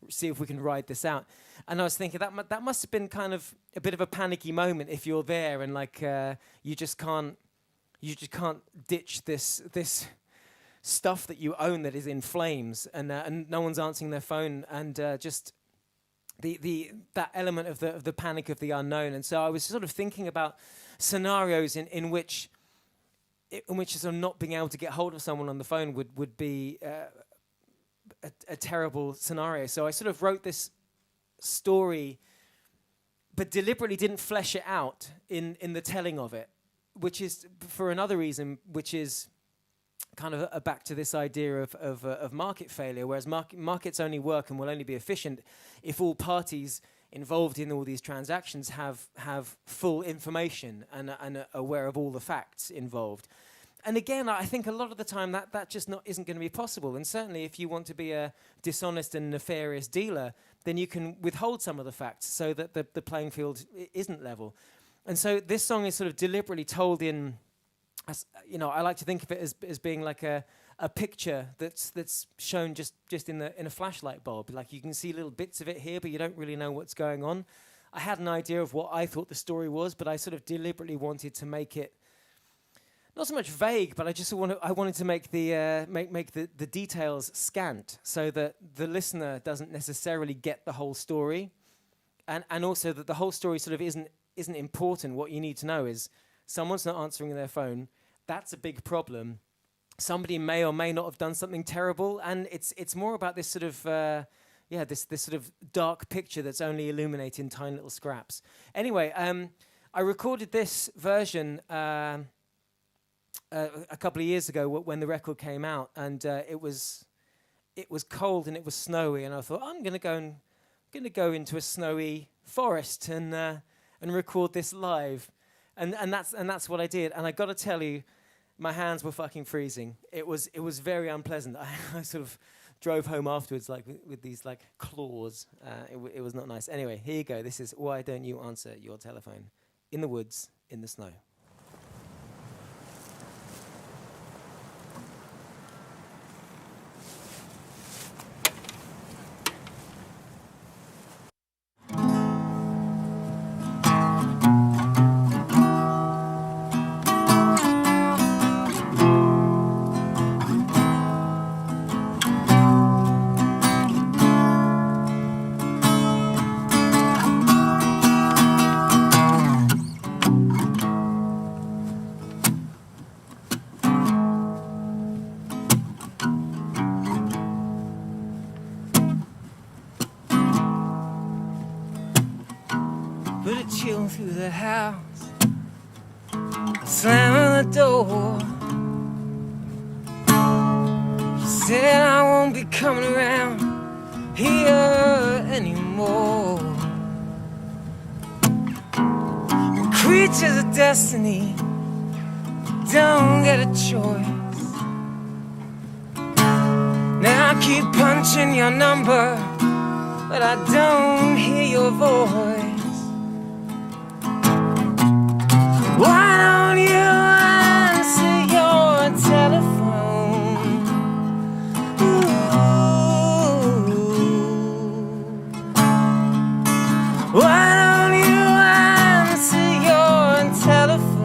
see if we can ride this out. And I was thinking that must have been kind of a bit of a panicky moment if you're there and like you just can't ditch this stuff that you own that is in flames, and no one's answering their phone, and just that element of the panic of the unknown. And so I was sort of thinking about scenarios in which sort of not being able to get hold of someone on the phone would be a terrible scenario. So I sort of wrote this story, but deliberately didn't flesh it out in the telling of it, which is for another reason, which is kind of back to this idea of market failure, whereas markets only work and will only be efficient if all parties involved in all these transactions have full information and are aware of all the facts involved. And again, I think a lot of the time that just isn't going to be possible. And certainly if you want to be a dishonest and nefarious dealer, then you can withhold some of the facts so that the playing field isn't level. And so this song is sort of deliberately told in, I like to think of it as being like a picture that's shown just in a flashlight bulb. Like you can see little bits of it here, but you don't really know what's going on. I had an idea of what I thought the story was, but I sort of deliberately wanted to make it not so much vague, but I wanted to make the details scant so that the listener doesn't necessarily get the whole story, and also that the whole story sort of isn't important. What you need to know is someone's not answering their phone. That's a big problem. Somebody may or may not have done something terrible, and it's more about this sort of this sort of dark picture that's only illuminated in tiny little scraps. Anyway, I recorded this version a couple of years ago when the record came out, and it was cold and it was snowy, and I thought I'm going to go into a snowy forest and record this live, and that's what I did. And I got to tell you, my hands were fucking freezing. It was very unpleasant. I sort of drove home afterwards like with these like claws. It was not nice. Anyway, here you go. This is Why Don't You Answer Your Telephone? In the woods, in the snow. Put a chill through the house, slamming the door. She said I won't be coming around here anymore. We're creatures of destiny, don't get a choice. Now I keep punching your number, but I don't hear your voice. Why don't you answer your telephone? Ooh. Why don't you answer your telephone?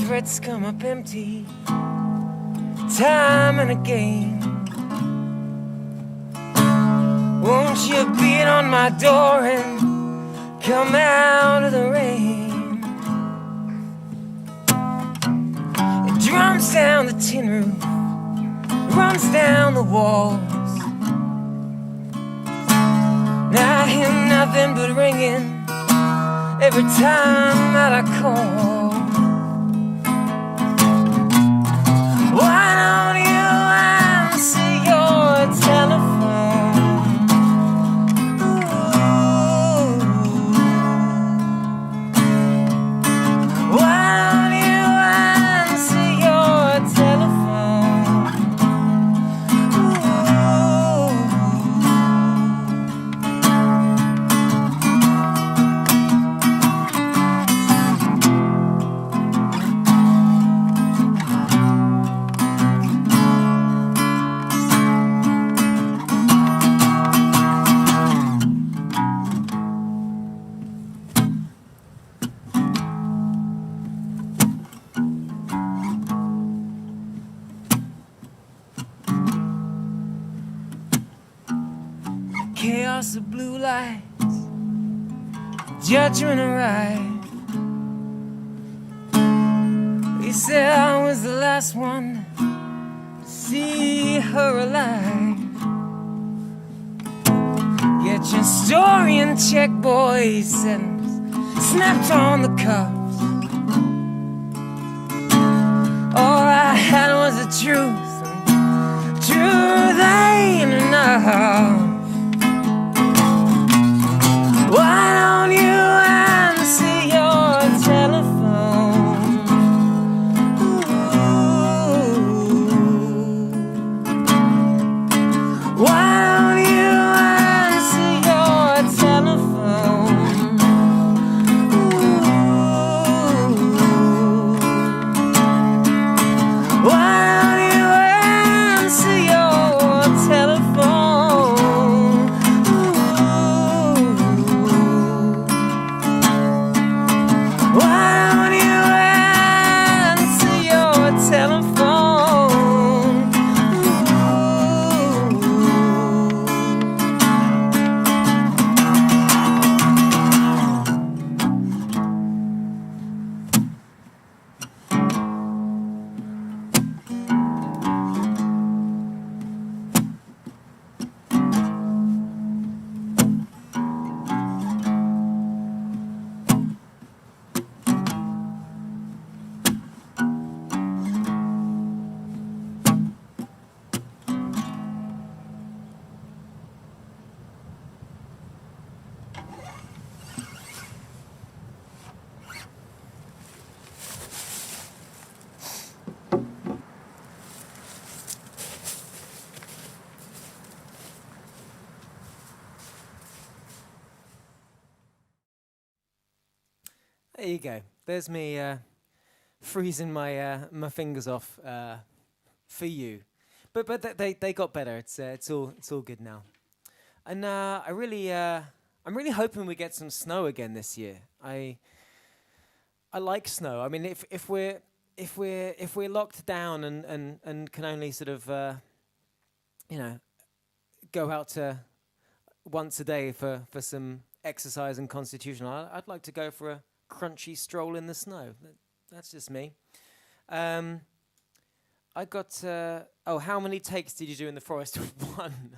Threats come up empty, time and again. Won't you beat on my door and come out of the rain? It drums down the tin roof, runs down the walls. Now I hear nothing but ringing every time that I call. Why don't you answer your telephone? chaos of blue lights, judgment arrived. They said I was the last one to see her alive. Get your story in check, boys, and snapped on the cuffs. All I had was the truth, and truth ain't enough. Why don't you answer your telephone? Ooh. Why don't you answer your telephone? Ooh. Why don't you answer your telephone? Why don't you answer your telephone? There you go. There's me freezing my fingers off for you, but they got better. It's all good now, and I'm really hoping we get some snow again this year. I like snow. I mean, if we're locked down and can only sort of go out to once a day for some exercise and constitution, I'd like to go for a crunchy stroll in the snow. That's just me. I got. How many takes did you do in the forest? One.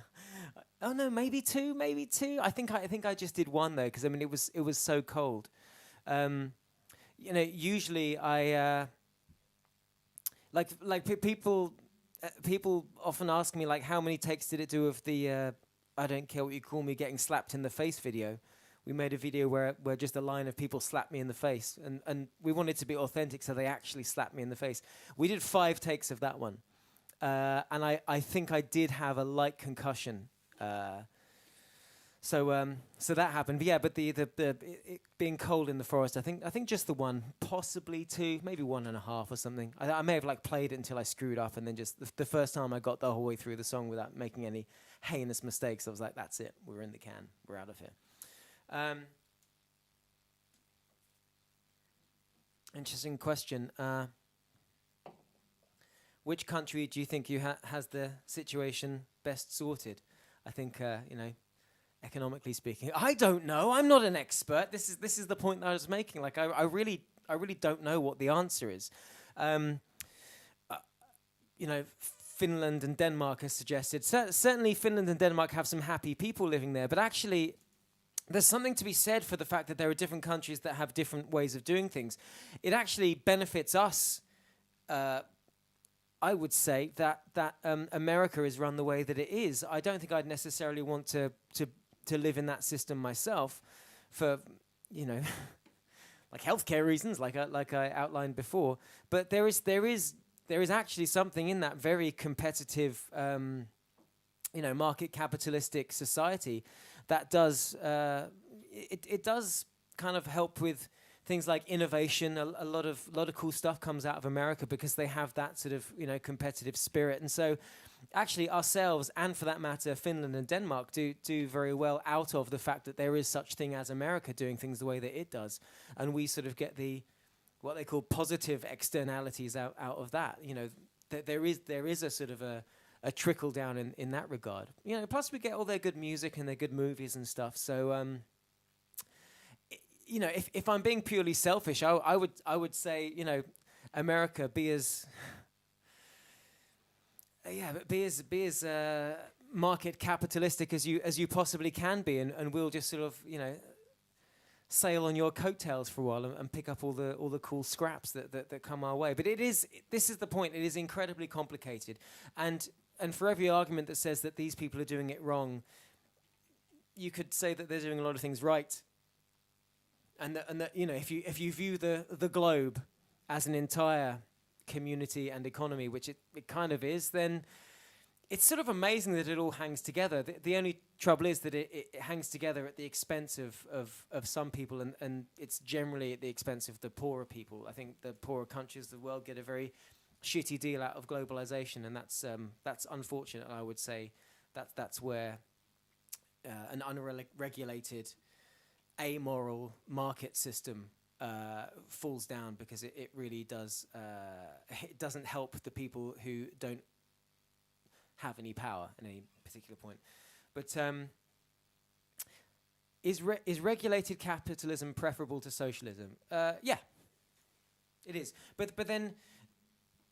Oh no, maybe two. I think I just did one though, because I mean it was so cold. Usually I people often ask me like, how many takes did it do of the I don't care what you call me getting slapped in the face video. We made a video where just a line of people slapped me in the face, and we wanted to be authentic, so they actually slapped me in the face. We did 5 takes of that one, and I think I did have a light concussion. So that happened. But yeah, but it being cold in the forest, I think just the one, possibly 2, maybe 1.5 or something. I may have like played it until I screwed up, and then just the first time I got the whole way through the song without making any heinous mistakes, I was like, that's it, we're in the can, we're out of here. Interesting question. Which country do you think has the situation best sorted? I think economically speaking, I don't know. I'm not an expert. This is the point that I was making. Like I really don't know what the answer is. Finland and Denmark has suggested. Certainly, Finland and Denmark have some happy people living there, but actually, there's something to be said for the fact that there are different countries that have different ways of doing things. It actually benefits us. I would say that America is run the way that it is. I don't think I'd necessarily want to live in that system myself, for like healthcare reasons, like I outlined before. But there is actually something in that very competitive, market capitalistic society that does it does kind of help with things like innovation. A lot of cool stuff comes out of America because they have that sort of competitive spirit. And so actually ourselves, and for that matter Finland and Denmark, do very well out of the fact that there is such thing as America doing things the way that it does, and we sort of get what they call positive externalities out of that. There is a sort of a a trickle down in that regard. Plus we get all their good music and their good movies and stuff. So if I'm being purely selfish, I would say, America, be as market capitalistic as you possibly can be, and we'll just sort of sail on your coattails for a while and pick up all the cool scraps that come our way. But this is the point. It is incredibly complicated, and for every argument that says that these people are doing it wrong, you could say that they're doing a lot of things right. And that if you view the globe as an entire community and economy, which it kind of is, then it's sort of amazing that it all hangs together. The only trouble is that it hangs together at the expense of some people, and it's generally at the expense of the poorer people. I think the poorer countries of the world get a very shitty deal out of globalization, and that's unfortunate. I would say that's where an unregulated, amoral market system falls down, because it really does it doesn't help the people who don't have any power at any particular point. But is regulated capitalism preferable to socialism? Yeah, it is. But then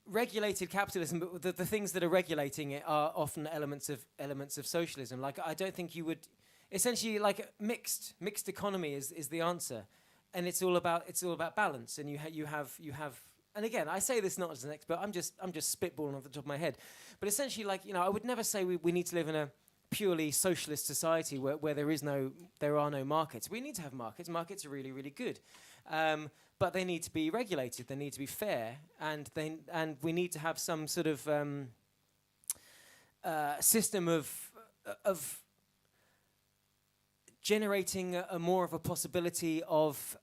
regulated capitalism, but the things that are regulating it are often elements of socialism. Like, I don't think you would essentially, like, mixed economy is the answer, and it's all about balance. And you have. And again, I say this not as an expert. I'm just spitballing off the top of my head. But essentially, I would never say we need to live in a purely socialist society where there are no markets. We need to have markets. Markets are really, really good, but they need to be regulated. They need to be fair, and we need to have some sort of system of generating a more of a possibility of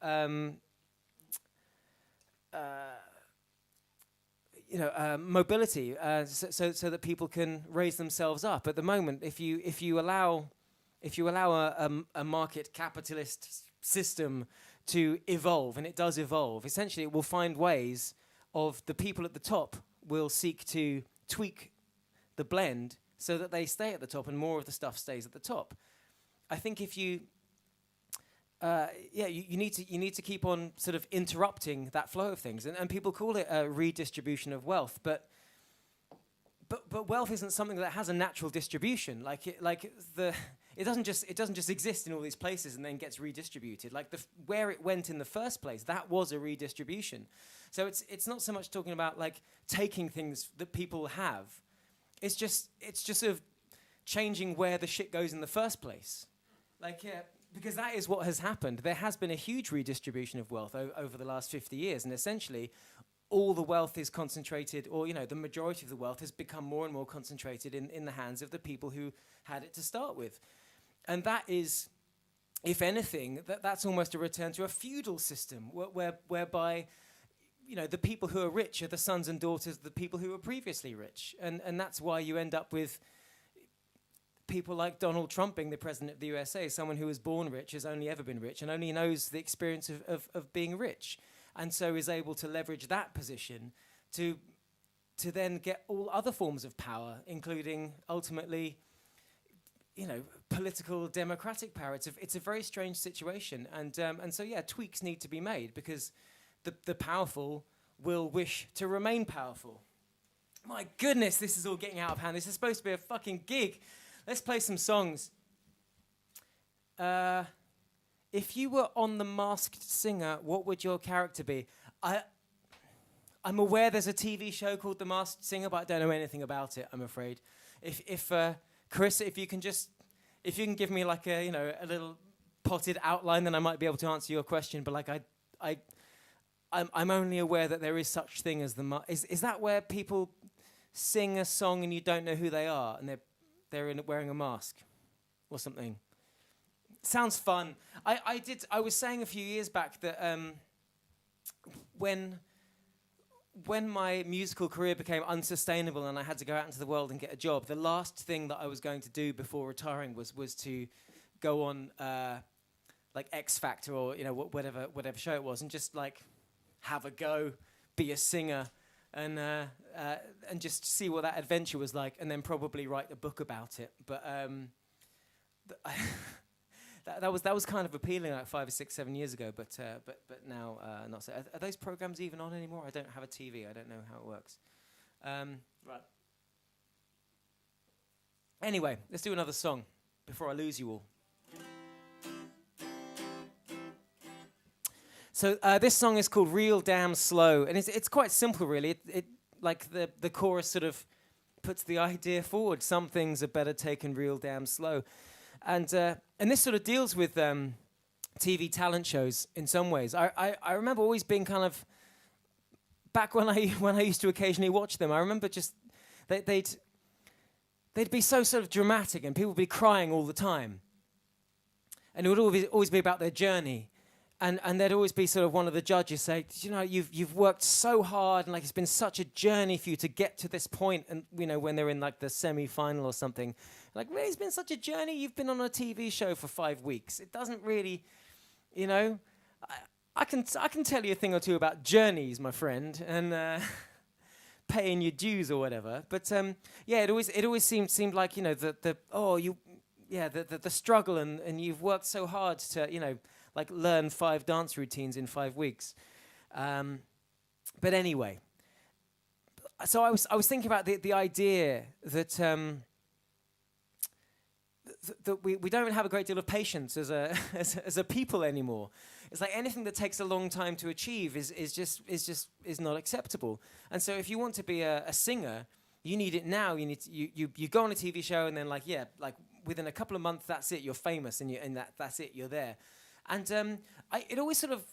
mobility, so that people can raise themselves up. At the moment, if you allow a market capitalist system to evolve, and it does evolve, essentially it will find ways of the people at the top will seek to tweak the blend so that they stay at the top and more of the stuff stays at the top. I think if you you need to keep on sort of interrupting that flow of things, and people call it a redistribution of wealth, but wealth isn't something that has a natural distribution. It doesn't just exist in all these places and then gets redistributed. Like where it went in the first place, that was a redistribution. So it's not so much talking about like taking things that people have. It's just sort of changing where the shit goes in the first place. Because that is what has happened. There has been a huge redistribution of wealth over the last 50 years, and essentially all the wealth is concentrated, or the majority of the wealth has become more and more concentrated in the hands of the people who had it to start with. And that is, if anything, that's almost a return to a feudal system whereby the people who are rich are the sons and daughters of the people who were previously rich. And that's why you end up with people like Donald Trump being the president of the USA, someone who was born rich, has only ever been rich, and only knows the experience of being rich, and so is able to leverage that position to then get all other forms of power, including ultimately, political democratic power. It's a very strange situation, and so tweaks need to be made, because the powerful will wish to remain powerful. My goodness, this is all getting out of hand. This is supposed to be a fucking gig. Let's play some songs. If you were on The Masked Singer, what would your character be? I'm aware there's a TV show called The Masked Singer, but I don't know anything about it, I'm afraid. If Chris, if you can give me like a little potted outline, then I might be able to answer your question. But I'm only aware that there is such thing as is that where people sing a song and you don't know who they are, and they're wearing a mask or something? Sounds fun. I was saying a few years back that when my musical career became unsustainable and I had to go out into the world and get a job, the last thing that I was going to do before retiring was to go on like X Factor or whatever show it was, and just like have a go, be a singer, and just see what that adventure was like, and then probably write a book about it. But that was kind of appealing like 5 or 6, 7 years ago. But now not so. Are those programs even on anymore? I don't have a TV. I don't know how it works. Right. Anyway, let's do another song before I lose you all. So this song is called "Real Damn Slow," and it's quite simple, really. It like the chorus sort of puts the idea forward. Some things are better taken real damn slow, and this sort of deals with TV talent shows in some ways. I remember always being kind of back when I used to occasionally watch them. I remember just they'd be so sort of dramatic, and people would be crying all the time, and it would always be about their journey. And there'd always be sort of one of the judges say, you know, you've worked so hard, and like it's been such a journey for you to get to this point. And you know, when they're in like the semi-final or something, like, really, it's been such a journey. You've been on a TV show for 5 weeks. It doesn't really, you know, I can tell you a thing or two about journeys, my friend, and paying your dues or whatever. But yeah, it always seemed like, you know, the struggle, and you've worked so hard to, you know, like learn 5 dance routines in 5 weeks. But anyway, so I was thinking about the idea that that we don't have a great deal of patience as a people anymore. It's like anything that takes a long time to achieve is not acceptable. And so if you want to be a singer, you need it now. You need to, you go on a TV show, and then like within a couple of months, that's it. You're famous, and that's it. You're there. And it always sort of,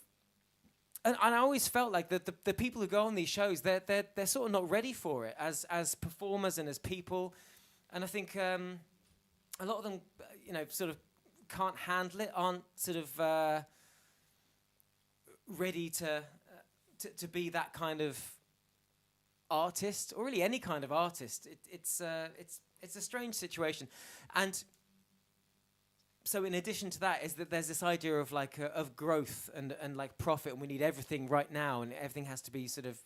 and I always felt like the people who go on these shows, they're sort of not ready for it as performers and as people. And I think a lot of them, you know, sort of can't handle it, aren't sort of ready to be that kind of artist, or really any kind of artist. It's a strange situation. And so in addition to that is that there's this idea of like of growth and like profit, and we need everything right now, and everything has to be sort of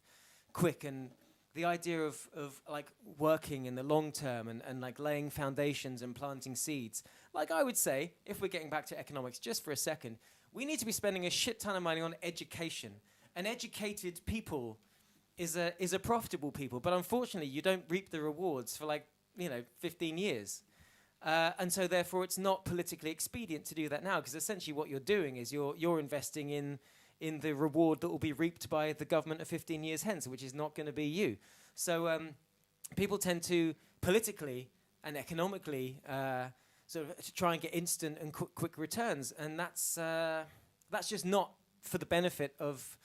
quick, and the idea of like working in the long term and like laying foundations and planting seeds. Like I would say, if we're getting back to economics just for a second, we need to be spending a shit ton of money on education. An educated people is a profitable people, but unfortunately you don't reap the rewards for like, you know, 15 years. And so therefore it's not politically expedient to do that now, because essentially what you're doing is you're investing in the reward that will be reaped by the government of 15 years hence, which is not going to be you. So people tend to politically and economically sort of try and get instant and quick returns, and that's just not for the benefit of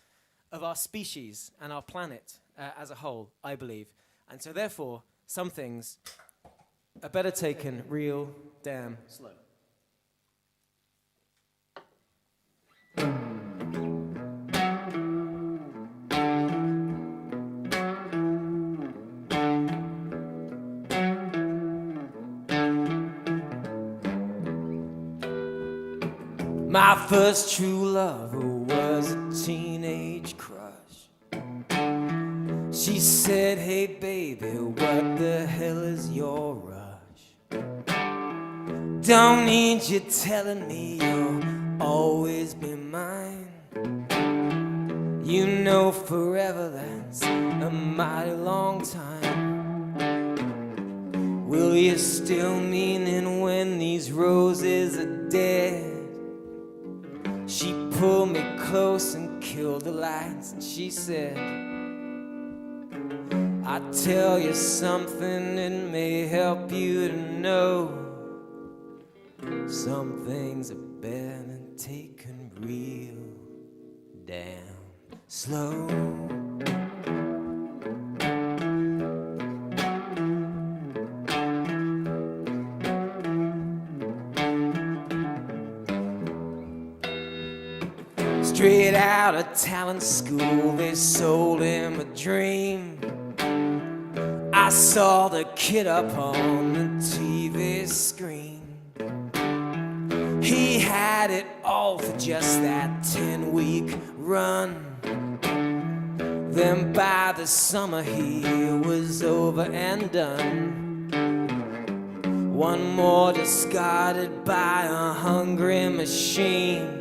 our species and our planet as a whole, I believe. And so therefore some things are better taken real damn slow. My first true love was a teenage crush. She said, hey baby, what the hell is your rush? Don't need you telling me you'll always be mine. You know forever, that's a mighty long time. Will you still mean it when these roses are dead? She pulled me close and killed the lights, and she said, I tell you something that may help you to know. Some things are better taken real damn slow. Straight out of talent school, they sold him a dream. I saw the kid up on the TV screen. He had it all for just that 10-week run. Then by the summer he was over and done. One more discarded by a hungry machine.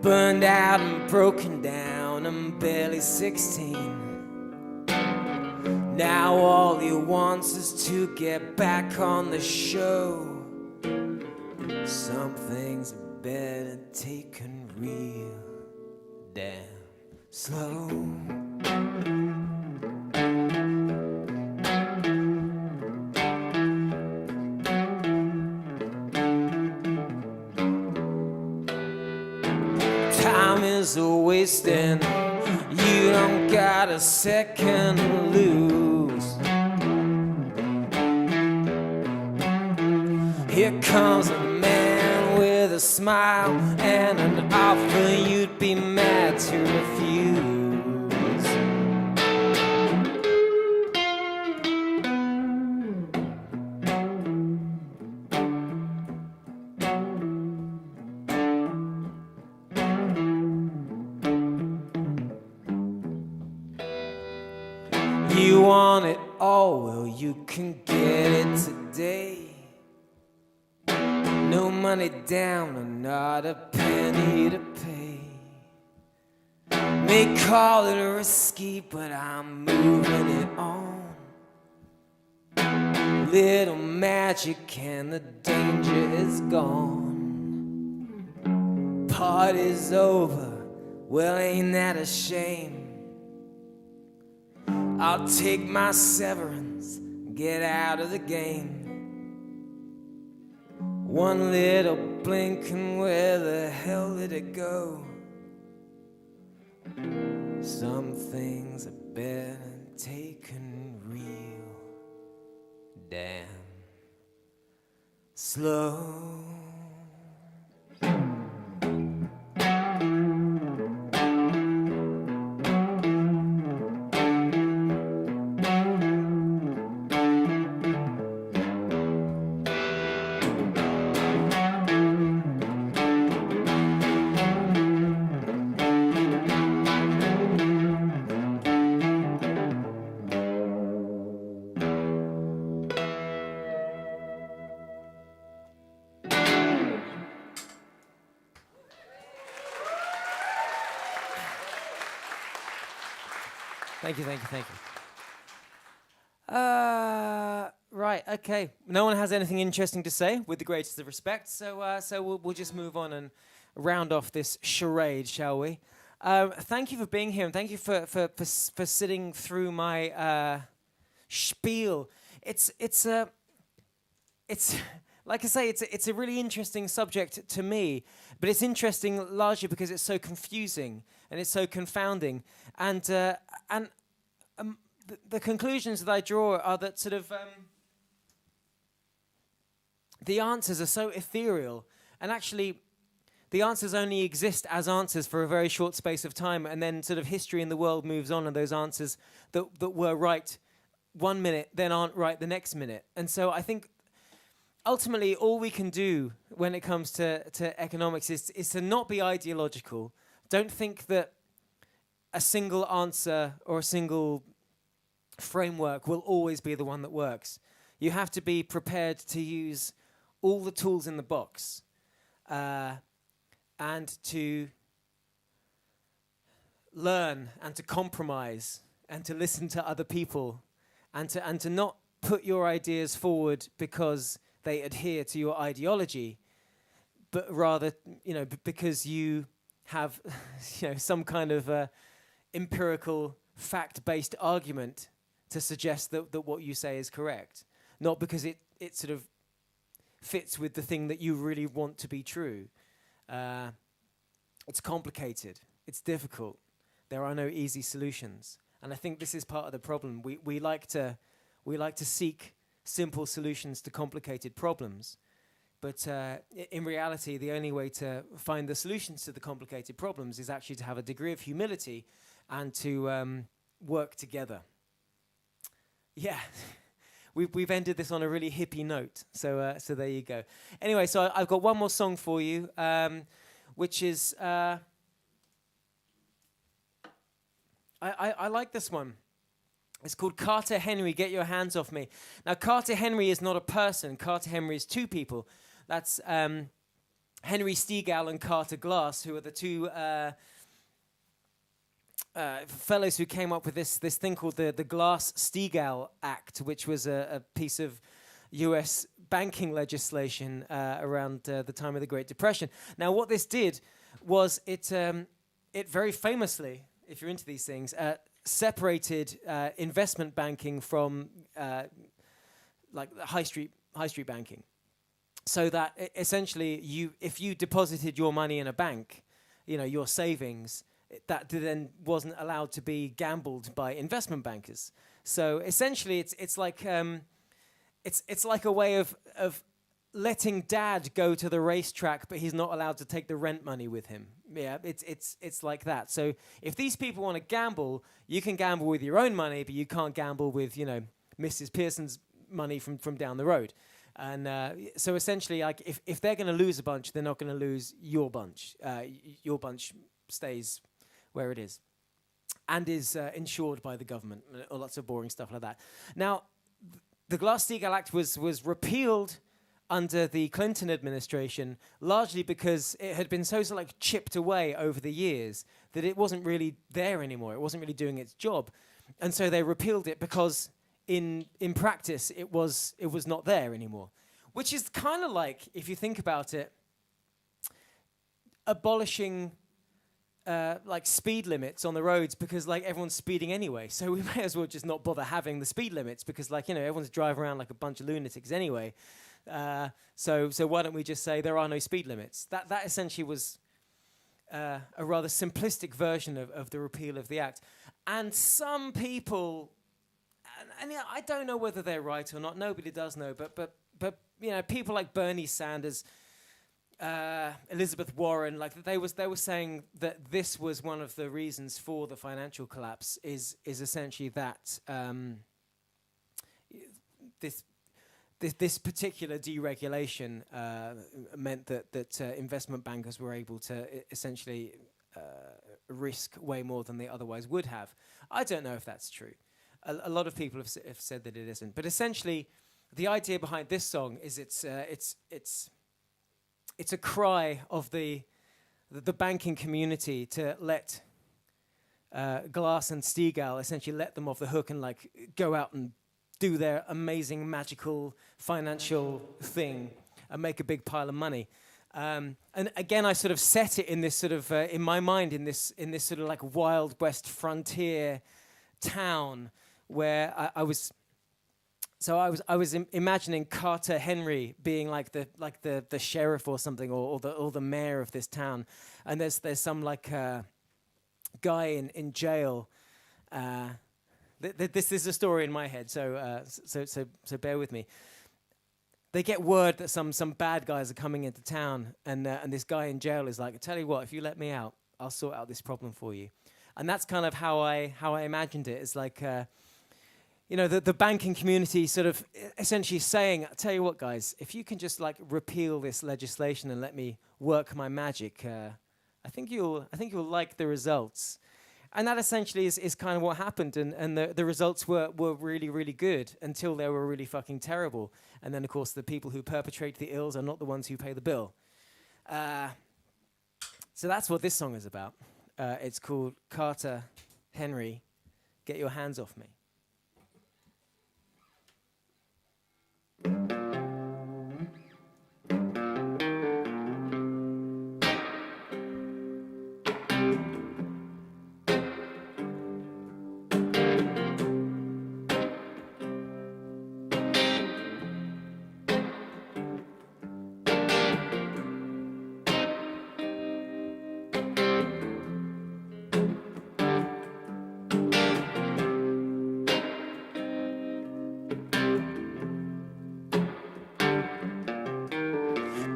Burned out and broken down and barely 16. Now all he wants is to get back on the show. Some things are better taken real damn slow. Time is a wasting, you don't got a second to lose. Here comes a man with a smile and an offer you'd be mad to refuse. You want it all, well you can get it today. No money down and not a penny to pay. May call it risky, but I'm moving it on. Little magic and the danger is gone. Party's over, well ain't that a shame? I'll take my severance, get out of the game. One little blink and where the hell did it go? Some things are better taken real damn slow. Thank you. Right, okay. No one has anything interesting to say, with the greatest of respect, so we'll just move on and round off this charade, shall we? Thank you for being here, and thank you for sitting through my spiel. It's like I say, it's a really interesting subject to me, but it's interesting largely because it's so confusing and it's so confounding, and the conclusions that I draw are that sort of the answers are so ethereal, and actually the answers only exist as answers for a very short space of time, and then sort of history in the world moves on, and those answers that were right 1 minute then aren't right the next minute. And so I think ultimately all we can do when it comes to economics is to not be ideological. Don't think that a single answer or a single framework will always be the one that works. You have to be prepared to use all the tools in the box and to learn and to compromise and to listen to other people and to not put your ideas forward because they adhere to your ideology, but rather, because you have some kind of empirical fact-based argument to suggest that what you say is correct, not because it sort of fits with the thing that you really want to be true. It's complicated. It's difficult. There are no easy solutions. And I think this is part of the problem. We like to seek simple solutions to complicated problems. But in reality, the only way to find the solutions to the complicated problems is actually to have a degree of humility and to work together. Yeah, we've ended this on a really hippie note, so there you go. Anyway, so I've got one more song for you, which is I like this one. It's called Carter Henry, Get Your Hands Off Me. Now, Carter Henry is not a person. Carter Henry is two people. That's Henry Stegall and Carter Glass, who are the two fellows who came up with this thing called the Glass-Steagall Act, which was a piece of U.S. banking legislation around the time of the Great Depression. Now, what this did was it very famously, if you're into these things, separated investment banking from like high street banking, so that essentially if you deposited your money in a bank, your savings, that then wasn't allowed to be gambled by investment bankers. So essentially, it's like a way of letting dad go to the racetrack, but he's not allowed to take the rent money with him. Yeah, it's like that. So if these people want to gamble, you can gamble with your own money, but you can't gamble with Mrs. Pearson's money from down the road. And so essentially, like if they're going to lose a bunch, they're not going to lose your bunch. Your bunch stays where it is, and is insured by the government. Lots of boring stuff like that. Now, the Glass-Steagall Act was repealed under the Clinton administration, largely because it had been so chipped away over the years that it wasn't really there anymore. It wasn't really doing its job. And so they repealed it because in practice it was not there anymore. Which is kind of like, if you think about it, abolishing speed limits on the roads, because everyone's speeding anyway. So we may as well just not bother having the speed limits, because everyone's driving around like a bunch of lunatics anyway. So why don't we just say there are no speed limits? That essentially was a rather simplistic version of the repeal of the act. And some people, and I don't know whether they're right or not. Nobody does know. But people like Bernie Sanders, Elizabeth Warren, they were saying that this was one of the reasons for the financial collapse. Is essentially that this particular deregulation meant that investment bankers were able to essentially risk way more than they otherwise would have. I don't know if that's true. A lot of people have said that it isn't. But essentially, the idea behind this song is it's a cry of the banking community to let Glass and Stegall essentially let them off the hook and go out and do their amazing magical financial thing and make a big pile of money. And again, I sort of set it in this sort of in my mind in this sort of Wild West frontier town where I was. So I was imagining Carter Henry being the sheriff or something, or the mayor of this town, and there's some guy in jail. This is a story in my head, so bear with me. They get word that some bad guys are coming into town, and this guy in jail is like, "I tell you what, if you let me out, I'll sort out this problem for you." And that's kind of how I imagined it. It's the banking community sort of essentially saying, "I tell you what, guys, if you can just repeal this legislation and let me work my magic, I think you'll like the results." And that essentially is kind of what happened, and the results were really, really good until they were really fucking terrible. And then, of course, the people who perpetrate the ills are not the ones who pay the bill. So that's what this song is about. It's called Carter Henry, Get Your Hands Off Me.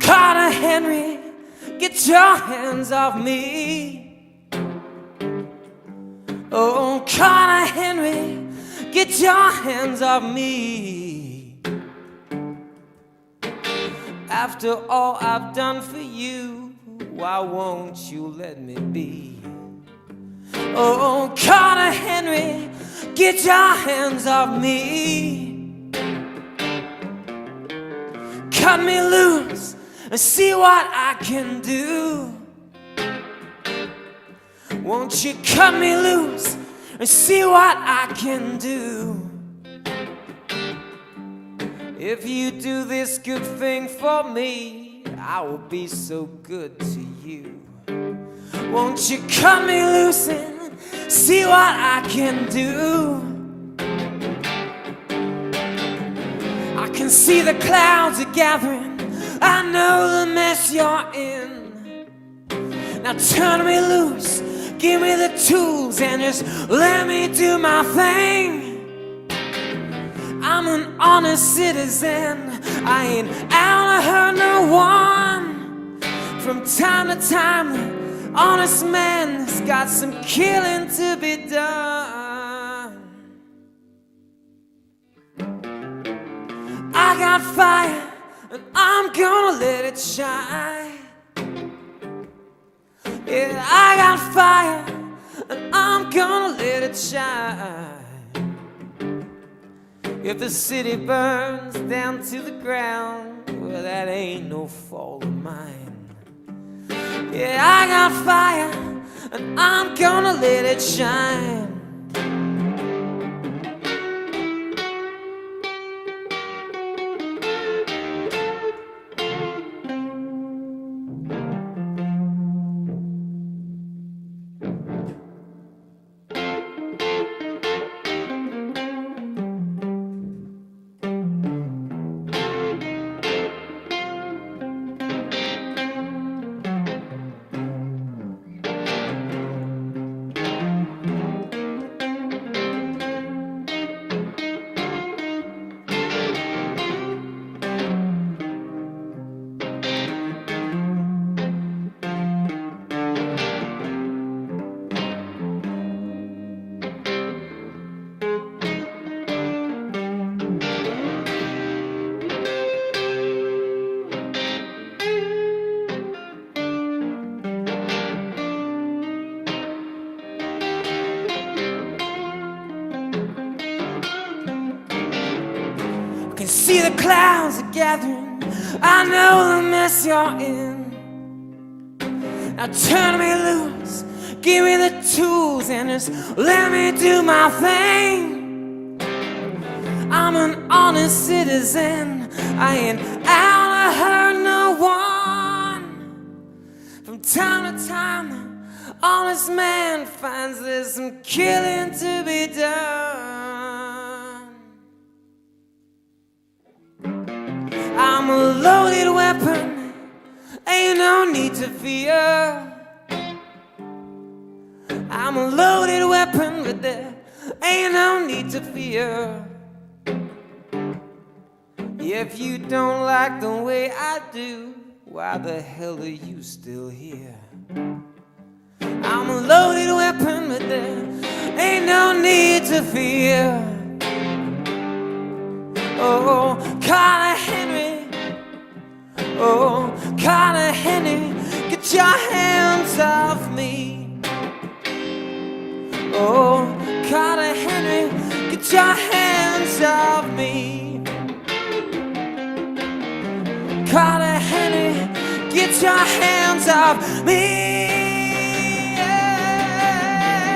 Carter Henry, get your hands off me. Oh, Carter Henry, get your hands off me. After all I've done for you, why won't you let me be? Oh, Carter get your hands off me. Cut me loose and see what I can do. Won't you cut me loose and see what I can do? If you do this good thing for me, I will be so good to you. Won't you cut me loose and see what I can do? I can see the clouds are gathering, I know the mess you're in. Now turn me loose, give me the tools and just let me do my thing. I'm an honest citizen, I ain't out to hurt no one. From time to time, honest man's got some killing to be done. I got fire and I'm gonna let it shine. Yeah, I got fire and I'm gonna let it shine. If the city burns down to the ground, well, that ain't no fault of mine. Yeah, I got fire and I'm gonna let it shine. Can see the clouds are gathering, I know the mess you're in. Now turn me loose, give me the tools and just let me do my thing. I'm an honest citizen, I ain't out to hurt no one. From time to time, an honest man finds there's some killing to be done. I'm a loaded weapon, ain't no need to fear. I'm a loaded weapon, but there ain't no need to fear. If you don't like the way I do, why the hell are you still here? I'm a loaded weapon, but there ain't no need to fear. Oh, Carter Henry, oh, Carter Henry, get your hands off me. Oh, Carter Henry, get your hands off me. Carter Henry, get your hands off me. Yeah,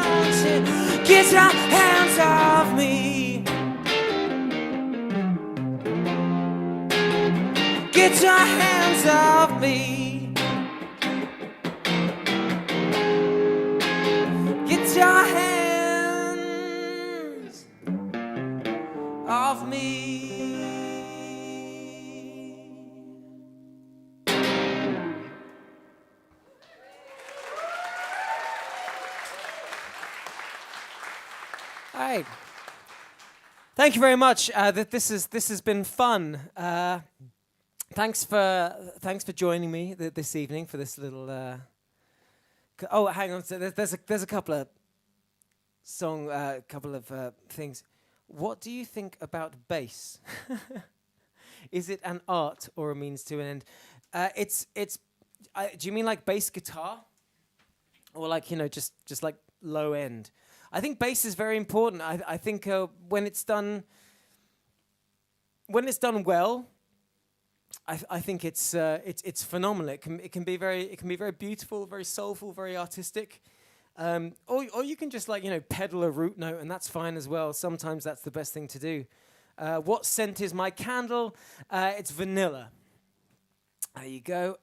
won't you get your hands off me. Get your hands off me. Get your hands off me. All right. Thank you very much. This has been fun. Thanks for joining me this evening for this little. Oh, hang on. So there's a couple of things. What do you think about bass? Is it an art or a means to an end? Do you mean like bass guitar, or like just like low end? I think bass is very important. I think when it's done well, I think it's phenomenal. It can be very beautiful, very soulful, very artistic. Or you can just pedal a root note, and that's fine as well. Sometimes that's the best thing to do. What scent is my candle? It's vanilla. There you go.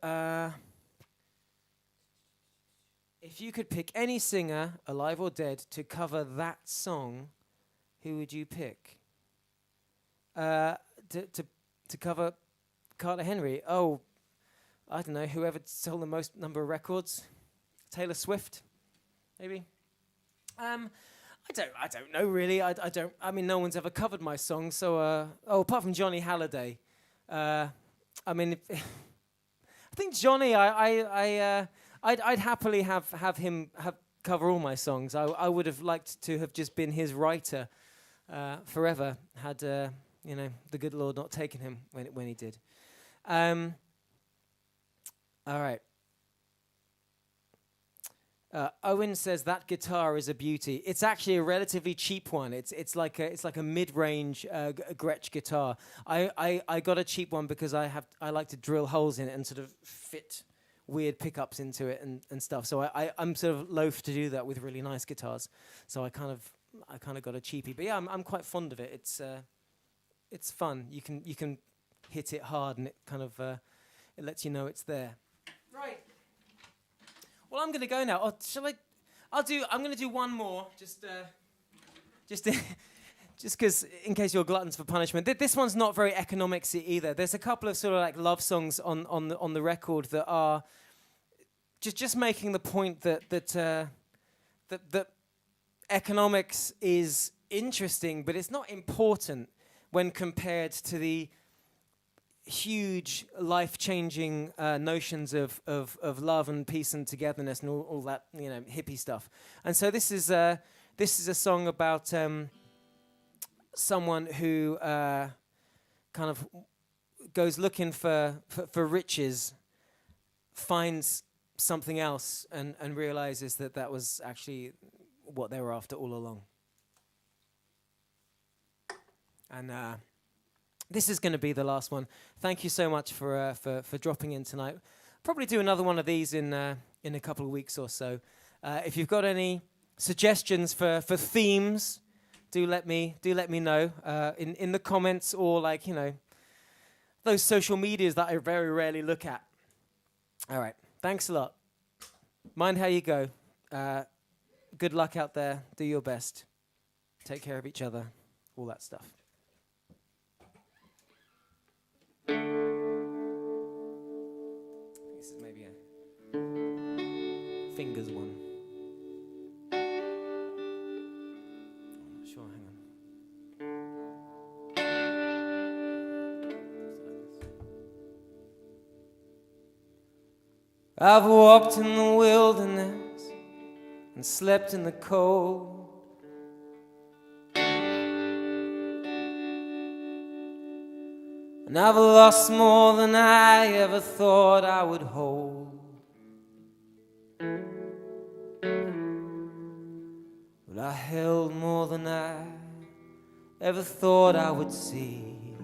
If you could pick any singer, alive or dead, to cover that song, who would you pick? To cover Carter Henry? Oh, I don't know. Whoever sold the most number of records, Taylor Swift, maybe. I don't know really. I don't. I mean, no one's ever covered my song, so apart from Johnny Halliday. I mean, I think Johnny. I'd happily have him cover all my songs. I would have liked to have just been his writer forever, had the good Lord not taken him when he did. All right. Owen says that guitar is a beauty. It's actually a relatively cheap one. It's like a mid-range Gretsch guitar. I got a cheap one because I like to drill holes in it and sort of fit weird pickups into it and stuff. So I'm sort of loath to do that with really nice guitars. So I kind of got a cheapie. But yeah, I'm quite fond of it. It's fun. You can hit it hard and it kind of it lets you know it's there. Right. Well, I'm going to go now. Or shall I? I'm going to do one more, just because in case you're gluttons for punishment. This one's not very economicsy either. There's a couple of sort of like love songs on the record that are just making the point that economics is interesting, but it's not important when compared to the huge life-changing notions of love and peace and togetherness and all that hippie stuff. And so this is a song about someone who kind of goes looking for riches, finds something else, and realizes that was actually what they were after all along. And this is going to be the last one. Thank you so much for dropping in tonight. Probably do another one of these in a couple of weeks or so. If you've got any suggestions for themes, do let me know in the comments or those social medias that I very rarely look at. All right, thanks a lot. Mind how you go. Good luck out there. Do your best. Take care of each other. All that stuff. This is maybe a fingers one. I'm not sure, hang on. I've walked in the wilderness and slept in the cold. And I've lost more than I ever thought I would hold. But I held more than I ever thought I would see.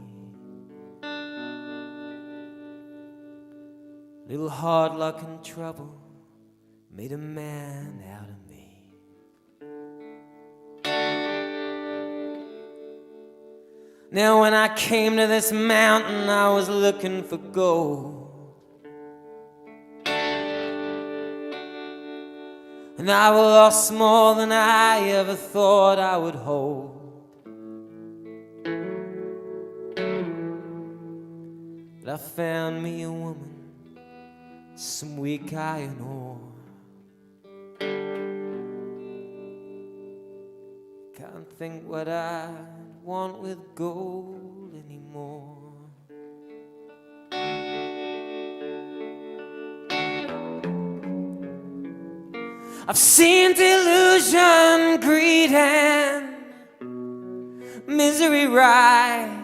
Little hard luck and trouble made a man out of me. Now when I came to this mountain, I was looking for gold. And I've lost more than I ever thought I would hold. But I found me a woman, some weak iron ore. Can't think what I want with gold anymore. I've seen delusion, greed and misery ride.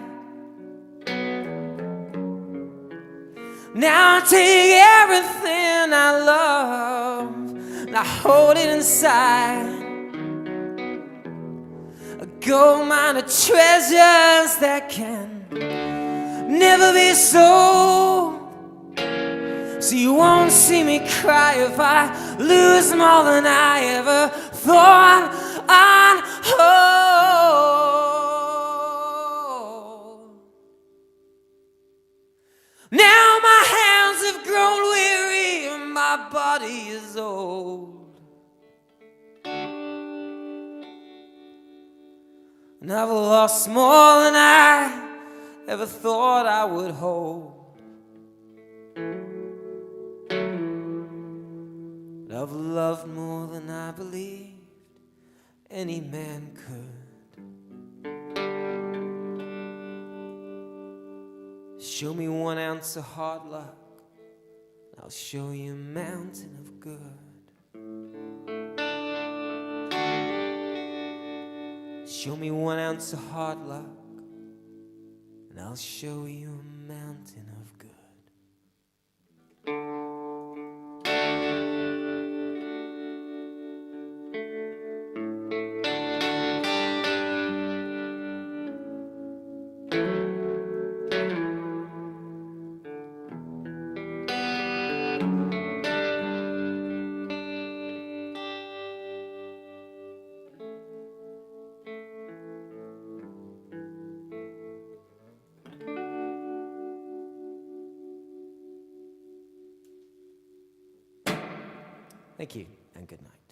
Now I take everything I love and I hold it inside. gold mine of treasures that can never be sold. So you won't see me cry if I lose more than I ever thought I'd hold. Now my hands have grown weary and my body is old, and I've lost more than I ever thought I would hold. I've loved more than I believed any man could. Show me 1 ounce of hard luck, I'll show you a mountain of good. Show me 1 ounce of hard luck, and I'll show you a mountain of good. Thank you, and good night.